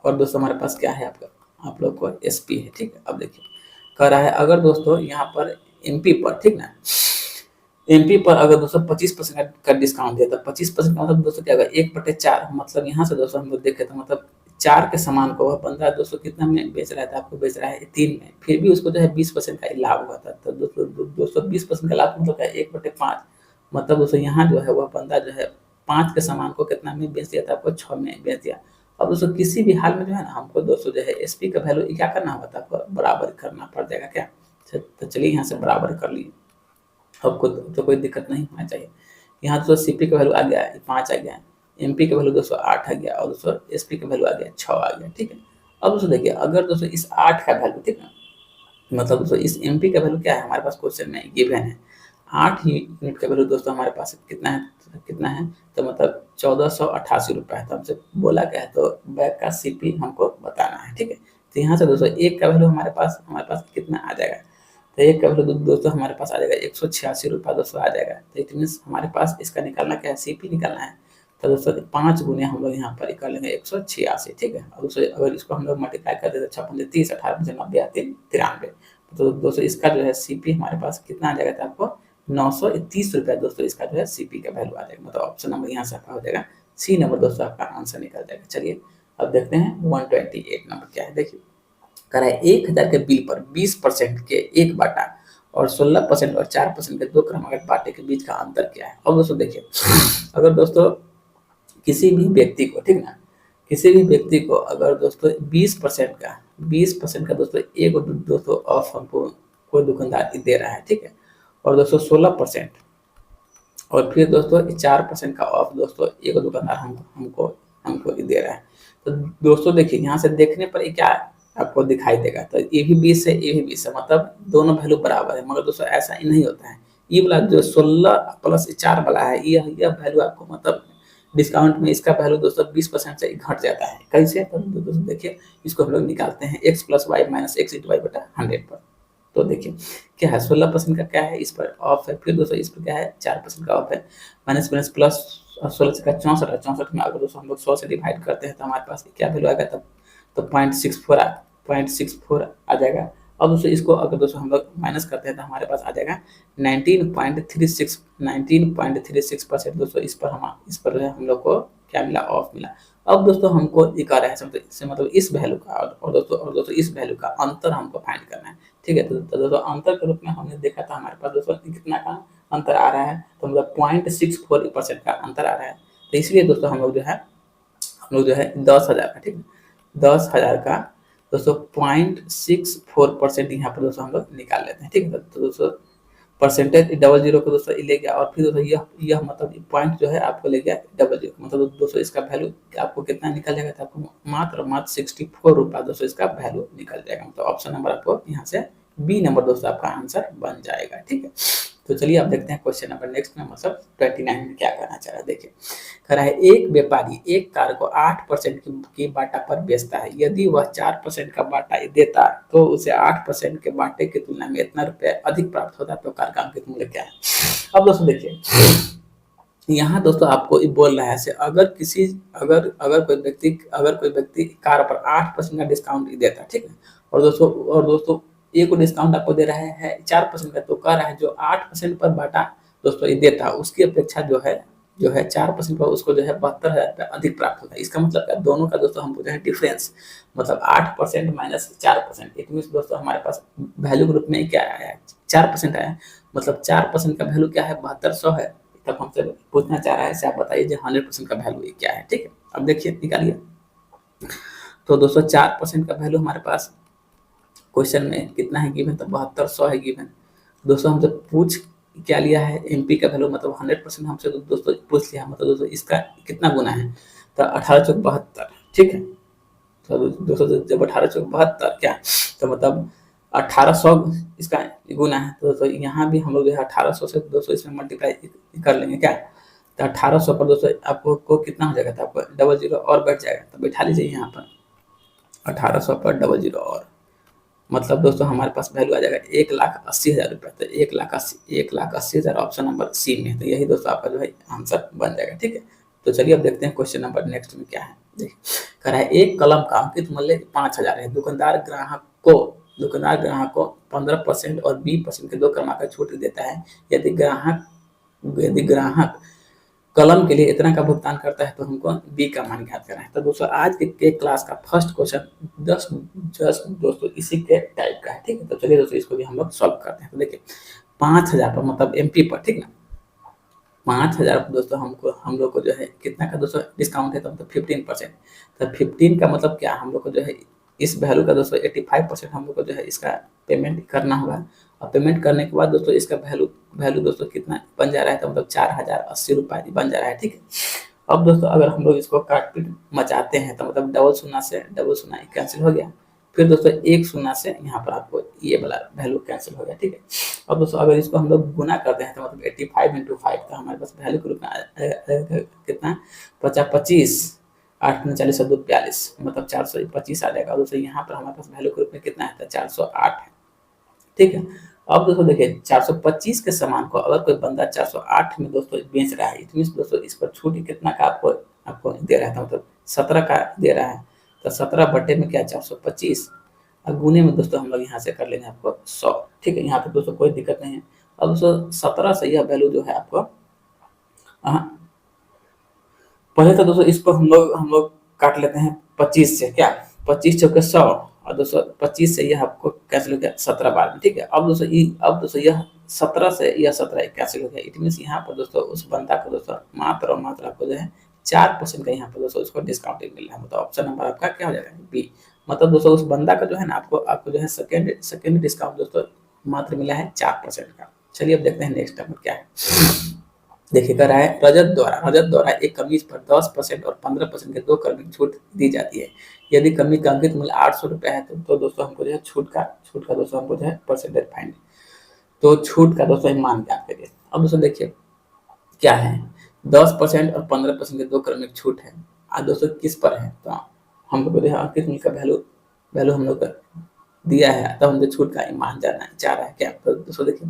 और दोस्तों हमारे पास क्या है आपका, आप लोग को एसपी है, ठीक है। अब देखिए कह रहा है अगर दोस्तों यहाँ पर एमपी पर, ठीक ना, एमपी पर अगर दोस्तों 25% का डिस्काउंट दिया, तो 25% का मतलब दोस्तों क्या होगा, 1/4, मतलब यहाँ से दोस्तों हम लोग देखे तो मतलब 4 के सामान को वह बंदा दोस्तों कितना में बेच रहा था, आपको बेच रहा है 3 में, फिर भी उसको जो है 20% का लाभ हुआ था। तो दोस्तों 20% का लाभ मतलब क्या है, 1/5, मतलब दोस्तों यहाँ जो है वह बंदा जो है 5 के सामान को कितना में बेच दिया था, आपको 6 में बेच दिया। अब दोस्तों किसी भी हाल में जो है ना हमको दोस्तों जो है एसपी का वैल्यू क्या करना होगा, आपको बराबर करना पड़ जाएगा क्या। तो चलिए यहाँ से बराबर कर लिए, आपको तो कोई दिक्कत नहीं होना चाहिए। यहाँ दोस्तों सीपी का वैल्यू आ गया 5 आ गया, एमपी का वैल्यू दोस्तों 8 आ गया और दोस्तों एसपी का वैल्यू आ गया 6 आ गया, ठीक है। अब दोस्तों देखिए अगर दोस्तों इस 8 का वैल्यू, ठीक है, मतलब दोस्तों इस एमपी का वैल्यू क्या है हमारे पास क्वेश्चन में गिवन है, 8 यूनिट का वैल्यू दोस्तों हमारे पास कितना है, तो मतलब 1488 रुपये है। तो हमसे बोला क्या है, तो बैग का सीपी हमको बताना है, ठीक है। तो यहाँ से दोस्तों एक का वैल्यू हमारे पास कितना आ जाएगा, तो एक का वैल्यू दोस्तों हमारे पास आ जाएगा 186 रुपये दोस्तों आ जाएगा। तो इट मीन्स हमारे पास इसका निकालना क्या है, सीपी निकालना है। तो दोस्तों 5 गुने हम लोग यहाँ पर कर लेंगे 186, ठीक है। और दोस्तों अगर इसको हम लोग मल्टीप्लाई कर देते 6 30 18 90 93, तो दोस्तों इसका जो है सीपी हमारे पास कितना आ जाएगा, तो आपको 930 रुपया दोस्तों इसका जो है सीपी का वैल्यू आ जाएगा। मतलब ऑप्शन नंबर यहाँ से आपका हो जाएगा सी नंबर दोस्तों आपका आंसर निकल जाएगा। चलिए अब देखते हैं 128 नंबर क्या है। देखिए करा है 1000 के बिल पर 20% के एक बाटा और 16% और 4% के 2 क्रमागत बाटे के बीच का अंतर क्या है। अब दोस्तों देखिए, अगर दोस्तों किसी भी व्यक्ति को, ठीक ना, किसी भी व्यक्ति को अगर दोस्तों 20% का दोस्तों एक दोस्तों ऑफ हमको कोई दुकानदार दे रहा है, ठीक है, और दोस्तों 16% और फिर दोस्तों 4% का ऑफ दोस्तों एक दुकानदार हमको हमको दे रहा है। तो दोस्तों देखिए, यहाँ से देखने पर क्या आपको दिखाई देगा, तो ये भी 20 है, ये भी 20 है, मतलब दोनों वैल्यू बराबर है। मगर दोस्तों ऐसा ही नहीं होता है, ये वाला जो 16 प्लस 4 वाला है, यह वैल्यू आपको मतलब डिस्काउंट में इसका वैल्यू दोस्तों 20% से घट जाता है। कैसे? तो दोस्तों देखिए, इसको हम लोग निकालते हैं x plus y minus x into y बटा 100 पर। तो देखिए क्या है, 16% का क्या है, इस पर ऑफ है, फिर दोस्तों इस पर क्या है 4% का ऑफ है, माइनस माइनस प्लस 16 का 64 है, 64 में अगर दोस्तों हम लोग 100 से डिवाइड करते हैं तो हमारे पास क्या वैल्यू आएगा, तब तो 0.64 आ जाएगा। अब दोस्तों इसको अगर दोस्तों हम लोग माइनस करते हैं तो हमारे पास आ जाएगा 19.36% दोस्तों। इस पर हम लोग को क्या मिला, ऑफ मिला। अब दोस्तों हमको दिखा रहा है इससे मतलब इस वैल्यू का और दोस्तों इस वैल्यू का अंतर हमको फाइंड करना है, ठीक है। तो दोस्तों अंतर के रूप में हमने देखा था हमारे पास दोस्तों कितना का अंतर आ रहा है, तो मतलब 0.64% का अंतर आ रहा है। तो इसलिए दोस्तों हम लोग जो है 10,000 का, ठीक है, 10,000 का दोस्तों 0.64% यहाँ पर दोस्तों हम लोग निकाल लेते हैं, ठीक है। तो दोस्तों परसेंटेज 00 को दोस्तों ले गया और फिर दोस्तों यह मतलब पॉइंट जो है आपको ले गया 00, मतलब दोस्तों इसका वैल्यू आपको कितना निकल जाएगा, तो आपको मात्र 64 रुपया दोस्तों इसका वैल्यू निकल जाएगा। मतलब ऑप्शन नंबर आपको यहाँ से बी नंबर दोस्तों आपका आंसर बन जाएगा, ठीक है। तो चलिए अब देखते हैं क्वेश्चन नंबर नेक्स्ट में, मतलब 29 में क्या करना चाह रहा है। देखिए कह रहा है एक व्यापारी एक कार को 8% की बाटा पर बेचता है, यदि वह 4% का बाटा देता तो उसे 8% के बाटे की तुलना में इतना रुपया अधिक प्राप्त होता, तो कार का अंकित मूल्य क्या है। अब दोस्तों देखिए, यहाँ दोस्तों आपको बोल रहा है अगर कोई व्यक्ति कार पर 8% का डिस्काउंट देता, ठीक है, और दोस्तों ये को डिस्काउंट आपको दे रहा है 4% का, तो कह रहा है जो 8% पर बाटा दोस्तों ये देता उसकी अपेक्षा जो है 4% पर उसको जो है 72,000 रुपया अधिक प्राप्त होता है। इसका मतलब क्या, दोनों का दोस्तों हमको जो है डिफरेंस, मतलब 8% माइनस 4%, इट मीन्स दोस्तों हमारे पास वैल्यू के रूप में क्या आया है, 4% आया, मतलब 4% का वैल्यू क्या है 7200 है। तब हमसे पूछना चाह रहा है से आप बताइए जो 100% का वैल्यू क्या है, ठीक है। अब देखिए निकालिए, तो दोस्तों 4% का वैल्यू हमारे पास क्वेश्चन में कितना है गिवन, तो 7200 है गिवन। दोस्तों हमसे पूछ क्या लिया है, एमपी का वैल्यू, मतलब 100% हमसे दोस्तों पूछ लिया, मतलब दोस्तों इसका कितना गुना है, तो 18 चौक 72, ठीक है। तो दोस्तों जब 18 चौक 72 क्या, तो मतलब 1800 इसका गुना है, तो दोस्तों यहाँ भी हम लोग जो है 1800 से दोस्तों इसमें मल्टीप्लाई कर लेंगे क्या, तो 1800 पर दोस्तों आपको कितना हो जाएगा, तो आपको 00 और बैठ जाएगा, तो बैठा लीजिए यहाँ पर 1800 पर 00 और, मतलब दोस्तों हमारे पास वैल्यू आ जाएगा 1,80,000 रुपये। तो 1,80,000 ऑप्शन नंबर सी में, तो यही दोस्तों आपका जो है आंसर बन जाएगा, ठीक है। तो चलिए अब देखते हैं क्वेश्चन नंबर नेक्स्ट में क्या है। देखिए कह रहा है एक कलम का अंकित मूल्य 5,000 है, दुकानदार ग्राहक को 15% और 20% के 2 क्रमांक छूट देता है। यदि ग्राहक कलम के लिए इतना का भुगतान करता है तो हमको बी का मान ज्ञात करना है। तो दोस्तों आज के क्लास का फर्स्ट क्वेश्चन जस्ट दोस्तों इसी के टाइप का है, ठीक है। तो चलिए दोस्तों इसको भी हम लोग सॉल्व करते हैं। तो देखिए 5,000 पर मतलब एमपी पर, ठीक ना, 5,000 पर दोस्तों हम लोग को जो है कितना का दोस्तों डिस्काउंट है, तो मतलब 15%। तो 15 का मतलब क्या, हम लोग को जो है इस वैल्यू का दोस्तों 85% हम लोग को जो है इसका पेमेंट करना होगा। और पेमेंट करने के बाद दोस्तों इसका वैल्यू दोस्तों कितना बन जा रहा है, तो मतलब 4,080 रुपये बन जा रहा है, ठीक है। अब दोस्तों अगर हम लोग इसको काटपीट मचाते हैं तो मतलब डबल शून्य कैंसिल हो गया, फिर दोस्तों एक शून्य से यहाँ पर आपको ये वाला वैल्यू कैंसिल हो गया, ठीक है। अब दोस्तों अगर इसको हम लोग गुना करते हैं तो मतलब 85 × 5, तो हमारे पास वैल्यू के रूप में कितना 25, 8 × 40 = 42, मतलब 425 आ जाएगा। दोस्तों यहाँ पर हमारे पास वैल्यू के रूप में कितना है, 408 है, ठीक है। अब दोस्तों देखिए 425 के सामान को अगर कोई बंदा 408 में दोस्तों बेच रहा है, इट मीन्स दोस्तों इस पर छूट कितना का आपको दे रहा है, मतलब 17 का दे रहा है। तो 17 बटे में क्या 425 और गुने में दोस्तों हम लोग यहाँ से कर लेंगे आपको 100, ठीक है। यहाँ पे दोस्तों कोई दिक्कत नहीं है। अब दोस्तों 17 से यह वैल्यू जो है आपको पहले तो दोस्तों इसको हम लोग काट लेते हैं 25 से, क्या 25 × 100 और दोस्तों 25 से यह आपको कैंसिल हो गया 17 बार में, ठीक है। अब दोस्तों यह 17 से यह 17 कैंसिल हो गया। इट मीन्स यहाँ पर दोस्तों उस बंदा को दोस्तों मात्र और मात्र आपको जो है 4% का यहाँ पर दोस्तों उसको डिस्काउंट मिल रहा है। मतलब ऑप्शन नंबर आपका क्या हो जाएगा, बी। मतलब दोस्तों उस बंदा का जो है ना आपको जो है सेकेंड डिस्काउंट दोस्तों मात्र मिला है 4% का। चलिए अब देखते हैं नेक्स्ट नंबर क्या है। देखिए कह रहा है रजत द्वारा एक कमीज पर 10% और 15% के 2 क्रमिक छूट दी जाती है। यदि कमीज का अंकित मूल्य 800 रुपया है तो दोस्तों हमको जो है छूट का दोस्तों हमको जो है परसेंटेज फाइंड, तो छूट का दोस्तों मान ज्ञात करिए। अब दोस्तों देखिए क्या है, 10% और 15% के 2 क्रमिक छूट है। आज दोस्तों किस पर है, तो हम लोग को जो है अंकित मूल्य का वैल्यू हम लोग का दिया है, तो हमको छूट का मान जानना चाह रहा है क्या। तो दोस्तों देखिए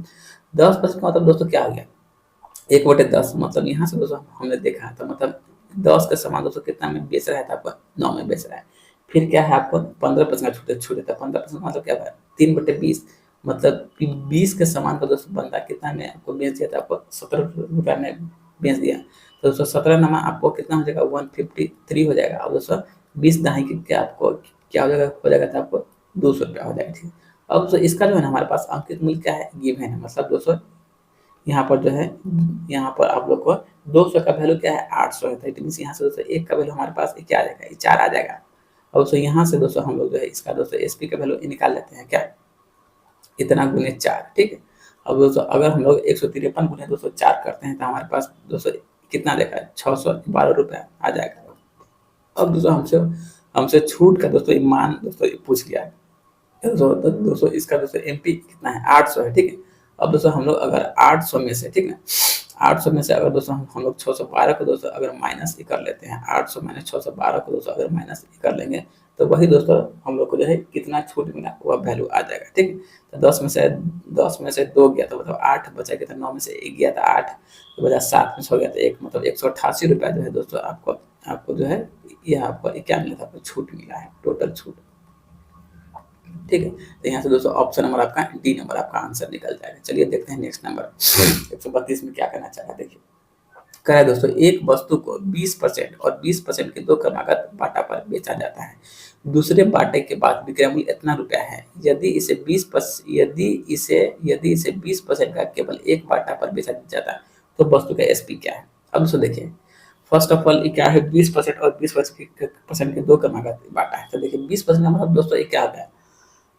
10% का मतलब दोस्तों क्या हो गया, 1/10। मतलब यहाँ से दोस्तों हमने देखा तो मतलब 10 का सामान दोस्तों कितना में बेच रहा है, तो आपको 9 में बेच रहा है। फिर क्या है, आपको 15% का छूट देता है। 15% मतलब क्या है, 3/20। मतलब 20 के सामान को दोस्तों बंदा कितना में आपको बेच दिया था, आपको 17 रुपया में बेच दिया। तो दोस्तों 17 नमा आपको कितना हो जाएगा, 153 हो जाएगा। और दोस्तों 20 दहाई के आपको क्या हो जाएगा था, आपको 200 रुपया हो जाएगा, ठीक। अब दोस्तों इसका जो है ना हमारे पास अंकित मूल्य क्या है, गिवन है। मतलब दोस्तों यहाँ पर जो है, यहाँ पर आप लोग को 200 का वैल्यू क्या है, 800 है। तो इट मीन्स यहाँ से दोस्तों एक का वैल्यू हमारे पास क्या आ जाएगा, 4 आ जाएगा। और दोस्तों यहाँ से दोस्तों हम लोग जो है इसका दोस्तों एसपी का वैल्यू निकाल लेते हैं, क्या इतना गुने 4, ठीक है। अब दोस्तों अगर हम लोग 153 गुने 204 करते हैं तो हमारे पास दोस्तों कितना देखा है, 612 रुपया आ जाएगा। अब दोस्तों हमसे हमसे छूट का दोस्तों मान दोस्तों पूछ लिया है। दोस्तों इसका दोस्तों एमपी कितना है, 800 है, ठीक है। अब दोस्तों हम लोग अगर 800 में से, ठीक है, 800 में से अगर दोस्तों हम लोग 612 को दोस्तों अगर माइनस कर लेते हैं, 800 माइनस 612 को दोस्तों अगर माइनस कर लेंगे तो वही दोस्तों हम लोग को जो है कितना छूट मिला वह वैल्यू आ जाएगा, ठीक है। तो 10 में से 2 गया तो मतलब 8 बचा गया, तो 9 में से 1 गया था 8, तो बचा 7 में से हो गया तो 1, मतलब 188 रुपया जो है दोस्तों आपको जो है यह आपको क्या मिला था, आपको छूट मिला है, टोटल छूट, ठीक है। तो यहाँ से दोस्तों ऑप्शन नंबर आपका डी नंबर आपका आंसर निकल जाएगा। चलिए देखते हैं नेक्स्ट नंबर 132 में क्या करना चाह रहा है। देखिए कह रहा है दोस्तों एक वस्तु को 20% और 20% के 2 क्रमागत बाटा पर बेचा जाता है। दूसरे बाटे के बाद विक्रय मूल्य इतना रुपया है। यदि इसे 20% का केवल एक बाटा पर बेचा जाता है तो वस्तु का एसपी क्या है। अब दोस्तों देखिए फर्स्ट ऑफ ऑल क्या है, 20% और 20% के 2 क्रमागत बाटा है। तो देखिए 20% का मतलब दोस्तों ये क्या होता है,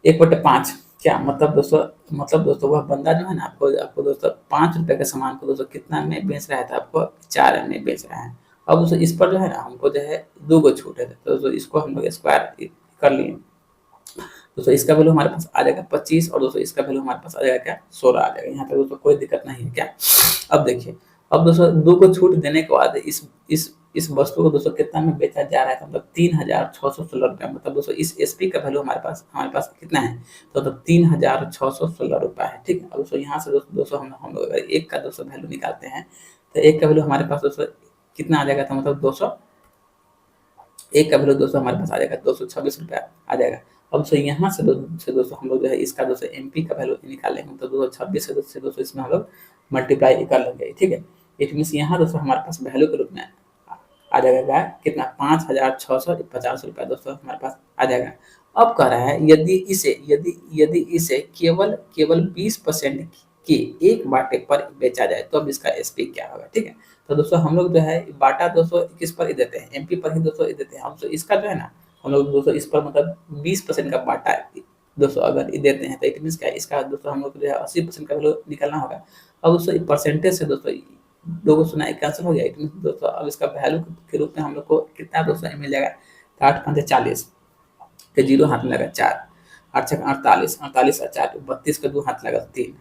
1/5। क्या मतलब दोस्तों वह बंदा जो है ना आपको दोस्तों 5 रुपए के सामान को दोस्तों कितना में बेच रहा है, था आपको 4 में बेच रहा है। अब दोस्तों इस पर जो है ना हमको जो है 2 गो छूट है, तो दोस्तों इसको हम लोग स्क्वायर कर लिए। दोस्तों इसका वैल्यू हमारे पास आ जाएगा 25 और दोस्तों इसका वैल्यू हमारे पास आ जाएगा क्या, 16 आ जाएगा। यहाँ पे दोस्तों कोई दिक्कत नहीं है क्या। अब देखिए अब दोस्तों 2 को छूट देने के बाद इस वस्तु को दोस्तों कितना में बेचा जा रहा है, तो मतलब 3616 रुपया। मतलब दोस्तों इस एसपी का वैल्यू हमारे पास कितना है, तो 3616 रुपया है, ठीक है। अब दोस्तों यहाँ से दोस्तों हम लोग अगर एक का दोस्तों वैल्यू निकालते हैं तो एक का वैल्यू हमारे पास दोस्तों कितना आ जाएगा, था मतलब 200, एक का वैल्यू दोस्तों हमारे पास आ जाएगा 226 रुपया आ जाएगा। अब दोस्तों यहाँ से दोस्तों हम लोग जो है इसका दोस्तों एमपी का वैल्यू निकालेंगे, तो 226 से दोस्तों इसमें हम लोग मल्टीप्लाई कर लेंगे, ठीक है। इट मीन्स यहाँ दोस्तों हमारे पास वैल्यू के रूप में आ जाएगा कितना, 5650 रुपया दोस्तों हमारे पास आ जाएगा। अब कह रहा है यदि इसे केवल 20% के एक बाटे पर बेचा जाए तो अब इसका एसपी क्या होगा, ठीक है। तो दोस्तों हम लोग जो है बाटा दोस्तों किस पर ही देते हैं, एमपी पर ही दोस्तों देते हैं हम। तो इसका जो है ना हम लोग दोस्तों इस पर मतलब 20% का बाटा दोस्तों अगर देते हैं तो इट मीन्स क्या, इसका दोस्तों हम लोग जो है 80% का वैल्यू निकालना होगा। अब दोस्तों परसेंटेज से दोस्तों 2 को सुना कैंसिल हो गया। इट मीन्स दोस्तों अब इसका वैल्यू के रूप में हम लोग को कितना दोस्तों मिल जाएगा, 8 5 40 के 0 हाथ में लगा 4, 8 6 48, 48 और 4 32 का 2 हाथ लगा 3,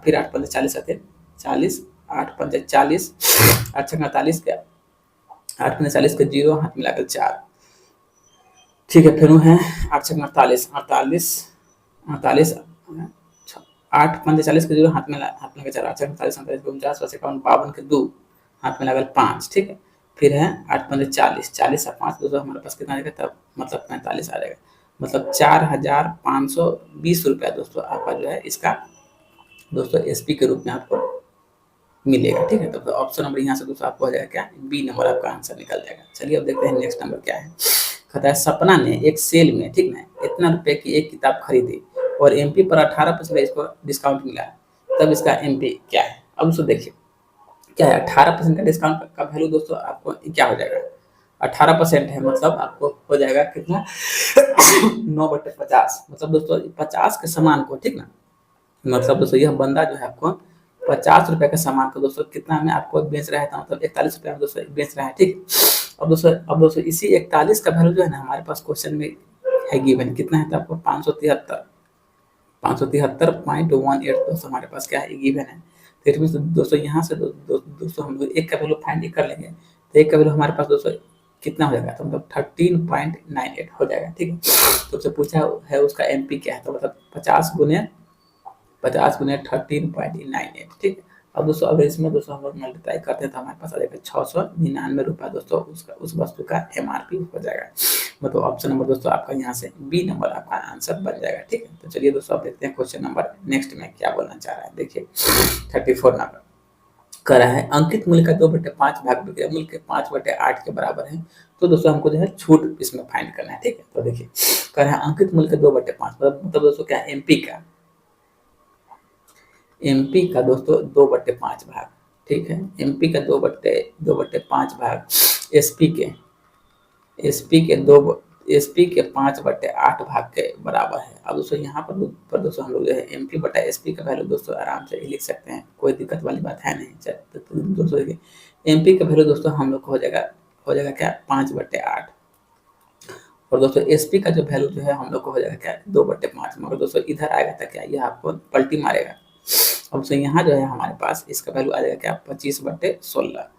फिर 8 5 40 आते 40, 8 5 40, 8 6 48 के 8 5 40 के 0 हाथ में लगा 4, ठीक है। फिर है 8 6 48, 48 48, 8 5 40 के 0 हाथ में लगा 4, 8 6 48 49 49 50 51 52 के 2 हाथ में लगल 5, ठीक है। फिर है 8 5 40, 40 और 5 दोस्तों हमारे पास कितना आ जाएगा, तब मतलब 45 आ जाएगा। मतलब 4520 रुपया दोस्तों आपका जो है इसका दोस्तों एसपी के रूप में आपको मिलेगा, ठीक है। तो ऑप्शन नंबर यहाँ से दोस्तों आपको हो जाएगा क्या, बी नंबर आपका आंसर निकल जाएगा। चलिए अब देखते हैं नेक्स्ट नंबर क्या है। कहता है सपना ने एक सेल में, ठीक ना, इतना रुपए की एक किताब खरीदी और एमपी पर 18% इसको डिस्काउंट मिला, तब इसका एमपी क्या है। अब उसको देखिए क्या है, 18% का डिस्काउंट का वैल्यू दोस्तों आपको क्या हो जाएगा, 18% है मतलब आपको हो जाएगा कितना 9/50, मतलब दोस्तों 50 के सामान को, ठीक ना, मतलब दोस्तों यह बंदा जो है आपको 50 रुपए के सामान को दोस्तों कितना में आपको बेच रहा है, तो मतलब 41 रुपए में दोस्तों बेच रहा है, ठीक। अब दोस्तों इसी 41 का वैल्यू जो है ना हमारे पास क्वेश्चन में है गिवन कितना है, तो आपको 573.18 दोस्तों हमारे पास क्या है गिवन है। तो इट मीन दोस्तों यहाँ से दोस्तों हम लोग एक का वैल्यू फाइंड कर लेंगे, तो एक का वैल्यू हमारे पास दोस्तों कितना हो जाएगा, तो मतलब 13.98 हो जाएगा, ठीक है। तो उससे पूछा है उसका एमपी क्या है, तो मतलब 50 गुने 13.98, ठीक है। अब दोस्तों अगर इसमें दोस्तों हम लोग मल्टीप्लाई करते हैं तो हमारे पास आ जाएगा 699 रुपया दोस्तों उसका उस वस्तु का एमआरपी हो जाएगा। मतलब ऑप्शन नंबर दोस्तों आपका यहाँ से बी नंबर आपका आंसर बन जाएगा, ठीक है। तो चलिए दोस्तों आप देखते हैं क्वेश्चन नंबर नेक्स्ट में क्या बोलना चाह रहा है। देखिए 34 नंबर कह रहा है अंकित मूल्य का 2/5 भाग विक्रय मूल्य के 5/8 के बराबर है, तो दोस्तों हमको जो है छूट इसमें फाइंड करना है, ठीक है। तो देखिए कह रहा है अंकित मूल्य का 2/5 मतलब दोस्तों क्या एमपी का दोस्तों 2/5 भाग, ठीक है। एमपी का 2/5 भाग एसपी के एसपी के 5/8 भाग के बराबर है। अब दोस्तों यहाँ पर दोस्तों हम लोग जो है एमपी बटा एसपी का वैल्यू दोस्तों आराम से लिख सकते हैं, कोई दिक्कत वाली बात है नहीं। तो दोस्तों देखिए एमपी का वैल्यू दोस्तों हम लोग को हो जाएगा क्या 5/8, और दोस्तों एसपी का जो वैल्यू जो है हम लोग को हो जाएगा क्या 2/5, मगर दोस्तों इधर आएगा तो क्या ये आपको पलटी मारेगा। अब से यहाँ जो है हमारे पास इसका वैल्यू आ जाएगा क्या 25/16,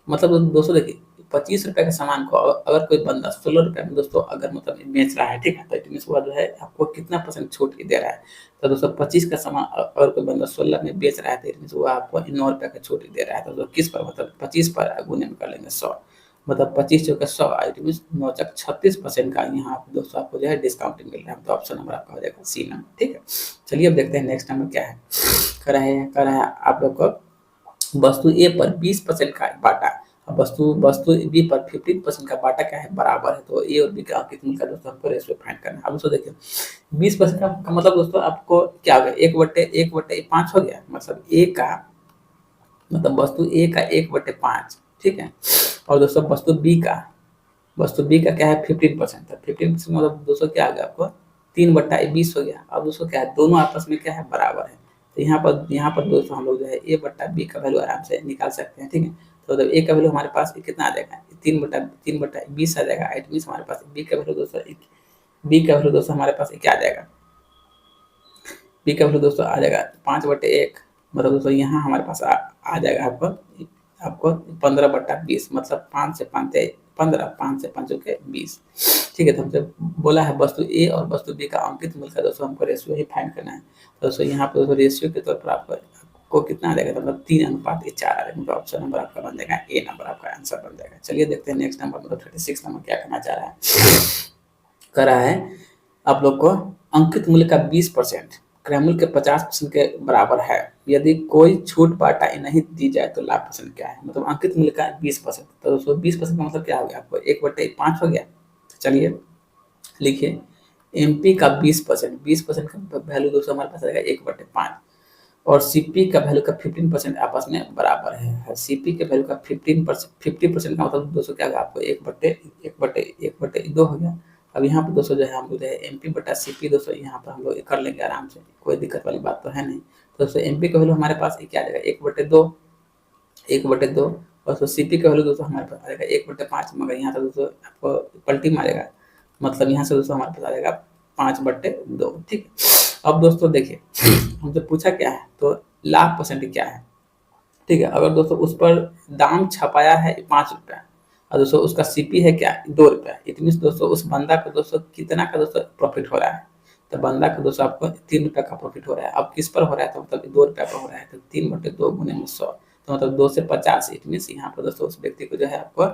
मतलब दोस्तों देखिए 25 रुपए के सामान को अगर कोई बंदा 16 रुपए में दोस्तों अगर मतलब बेच रहा है, ठीक है, तो इट मीन्स वो जो है आपको कितना परसेंट छूट दे रहा है। तो दोस्तों 25 का सामान अगर कोई बंदा 16 में बेच रहा है तो इट मीन्स वो आपको 9 रुपए का छूट दे रहा है। तो किस पर, मतलब 25 पर गुने में कर लेंगे 100, मतलब 25 चौके 100 इट मीन्स 9×36% का यहाँ दोस्तों आपको जो है डिस्काउंट मिल रहा है। तो ऑप्शन नंबर आपका हो जाएगा सी नंबर, ठीक है। चलिए अब देखते हैं नेक्स्ट नंबर क्या है। कर रहे हैं आप लोग को वस्तु ए पर 20% का बाटा, वस्तु बी पर 15% का बाटा क्या है बराबर है, तो ए और बी का अंकित मूल्य का दोस्तों हमको रेशियो फाइंड करना है। अब दोस्तों देखिए 20% का मतलब दोस्तों आपको क्या हो गया 1/5 हो गया, मतलब ए का मतलब वस्तु ए का 1/5, ठीक है। और दोस्तों वस्तु बी का क्या है 15%, 15% मतलब दोस्तों क्या आ गया आपको 3/20 हो गया। अब दोस्तों क्या है दोनों आपस में क्या है बराबर है, तो यहाँ पर दोस्तों हम लोग जो है ए बट्टा बी का वैल्यू आराम से निकाल सकते हैं, ठीक है। तो जब ए का वैल्यू हमारे पास कितना आ जाएगा 3/20 आ जाएगा, इट मीन्स हमारे पास बी का वैल्यू दोस्तों हमारे पास क्या आ जाएगा, बी का वैल्यू दोस्तों आ जाएगा 5/1, मतलब दोस्तों यहाँ हमारे पास आ जाएगा आपको 15/20, मतलब 5 से 15, 5 से 5 के 20, ठीक है। तो हमसे बोला है वस्तु ए और वस्तु बी का अंकित मूल्य का दोस्तों हमको रेशियो ही फाइंड करना है। तो दोस्तों यहाँ पर दोस्तों रेशियो के तौर पर आपको कितना आ जाएगा, मतलब 3:4 आ जाएगा, मतलब ऑप्शन नंबर आपका बन जाएगा ए नंबर आपका आंसर बन जाएगा। चलिए देखते हैं नेक्स्ट नंबर मतलब 36 नंबर क्या करना चाह रहा है। कह रहा है आप लोग को अंकित मूल्य का 20% क्रय मूल्य के 50% के बराबर है, यदि कोई छूट बाटा नहीं दी जाए तो लाभ परसेंट क्या है, मतलब अंकित मूल्य का 20%, तो दोस्तों 20% का मतलब क्या हो गया आपको 1/5 हो गया। तो चलिए लिखिए एमपी का 20% का वैल्यू दोस्तों हमारे पास आएगा 1/5, और सीपी का वैल्यू का 15% आपस में बराबर है। सीपी के वैल्यू का 50% का मतलब दोस्तों क्या होगा आपको 1/2 हो गया। अब यहाँ पर दोस्तों जो है हम लोग एमपी बटा सीपी दोस्तों यहाँ पर हम लोग कर लेंगे आराम से, कोई दिक्कत वाली बात तो है नहीं। तो दोस्तों एमपी का वैल्यू हमारे पास क्या आ जाएगा 1/2 और दोस्तों सीपी का वैल्यू दोस्तों हमारे पास आ जाएगा 1/5, मगर यहाँ से दोस्तों आपको पलटी मारेगा, मतलब यहाँ से दोस्तों हमारे पास आ जाएगा 5/2, ठीक है। अब दोस्तों देखिए हमसे पूछा क्या है, तो लाभ परसेंट क्या है, ठीक है। अगर दोस्तों उस पर दाम छपाया है 5 रुपया और दोस्तों उसका सीपी है क्या 2 रुपया, इट मीन्स दोस्तों उस बंदा को दोस्तों कितना का दोस्तों प्रॉफिट हो रहा है, तो बंदा को दोस्तों आपको 3 रुपया का प्रॉफिट हो रहा है। अब किस पर हो रहा है, तो मतलब 2 रुपया पर हो रहा है, तो 3/2 गुने में 100, तो मतलब 2 से 50, इट मीन्स यहाँ पर दोस्तों उस व्यक्ति को जो है आपको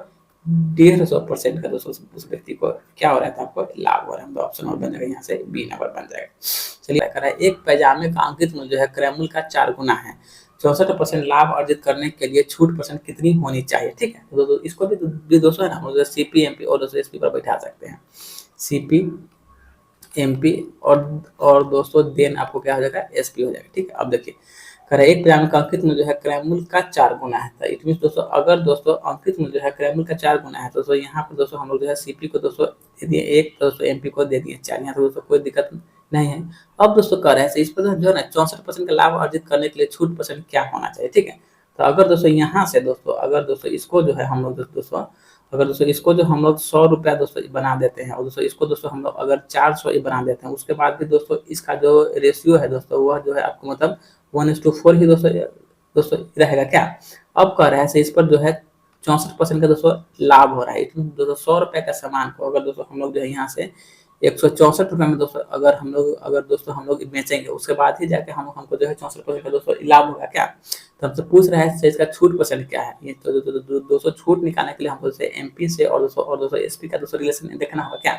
150% का दोस्तों उस व्यक्ति को क्या हो रहा है, तो आपको लाभ हो रहा है। तो ऑप्शन और बन जाएगा यहाँ से बी नंबर बन जाएगा। चलिए कर रहा है एक पैजामे का अंकित मूल्य जो है क्रय मूल्य का 4 गुना है, 64% लाभ अर्जित करने के लिए छूट परसेंट कितनी होनी चाहिए, ठीक है। तो इसको भी दोस्तों है ना, हम सीपी एमपी और दोस्तों एसपी पर बैठा सकते हैं। सीपी एमपी और दोस्तों देन आपको क्या हो जाएगा, एसपी हो जाएगा, ठीक है। अब देखिए कह रहा है एक ग्राम का अंकित मूल्य जो है क्रय मूल्य का 4 गुना है। तो इट मीन दोस्तों अगर दोस्तों अंकित मूल्य जो है क्रय मूल्य का 4 गुना है तो दोस्तों यहाँ पर दोस्तों हम लोग जो है सीपी को दोस्तों दे दिए 1, तो दोस्तों एमपी को दे दिए 4। यहाँ तो दोस्तों कोई दिक्कत नहीं है। अब दोस्तों कह रहे हैं इस पर जो है ना 64% का लाभ अर्जित करने के लिए छूट परसेंट क्या होना चाहिए, ठीक है। तो अगर दोस्तों यहाँ से दोस्तों अगर दोस्तों इसको जो है हम लोग दोस्तों अगर दोस्तों इसको जो हम लोग 100 रुपया दोस्तों बना देते हैं और दोस्तों इसको दोस्तों हम लोग अगर 400 बना देते हैं, उसके बाद भी दोस्तों इसका जो रेशियो है दोस्तों वह जो है आपको मतलब 1:4 ही दोस्तों रहेगा क्या। अब कह रहा है इस पर जो है 64% का दोस्तों लाभ हो रहा है। इसमें दोस्तों 100 रुपए का सामान को अगर दोस्तों हम लोग जो है यहाँ से 164 रुपए में दोस्तों अगर दोस्तों हम लोग बेचेंगे, उसके बाद ही जाके हमको जो है 64% का दोस्तों लाभ होगा क्या। तो हमसे पूछ रहा है इसका छूट परसेंट क्या है। ये तो दोस्तों छूट निकालने के लिए हमको एमपी से और दोस्तों एसपी का दोस्तों रिलेशन देखना होगा क्या।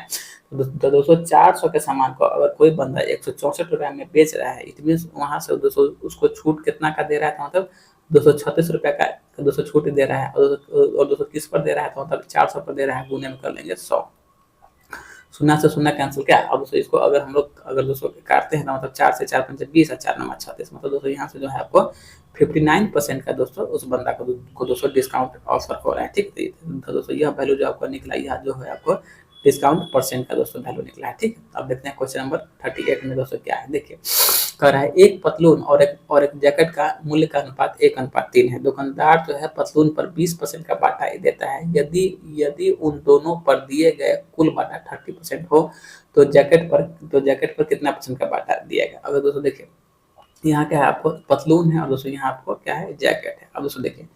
तो दोस्तों 400 के सामान को अगर कोई बंदा 164 रुपए में बेच रहा है, इट मीन वहां से दोस्तों उसको छूट कितना का दे रहा है, तो मतलब 236 रुपए का दोस्तों छूट दे रहा है और दोस्तों किस पर दे रहा है, तो मतलब 400 पर दे रहा है। गुने में कर लेंगे 100, शून्य से शून्य कैंसिल क्या। अब दोस्तों इसको अगर दोस्तों काटते हैं तो मतलब 4 से 4 पंचे 20 और 4 9 36, मतलब दोस्तों यहाँ से जो है आपको 59% का दोस्तों उस बंदा को दोस्तों डिस्काउंट ऑफर हो रहा है, ठीक है। तो दोस्तों यह वैल्यू जो आपको निकला, यह जो है आपको डिस्काउंट परसेंट का दोस्तों वैल्यू निकला है, ठीक है। अब देखते हैं क्वेश्चन नंबर 38 में दोस्तों क्या है। देखिए कह रहा है एक पतलून और एक जैकेट का मूल्य का अनुपात 1:3 है। दुकानदार जो है पतलून पर 20% का बाटा देता है। यदि उन दोनों पर दिए गए कुल बाटा 30% हो तो जैकेट पर कितना परसेंट का बाटा दिया गया। अगर दोस्तों देखिए यहाँ क्या है, आपको पतलून है और दोस्तों यहाँ आपको क्या है, जैकेट है। अब दोस्तों देखिए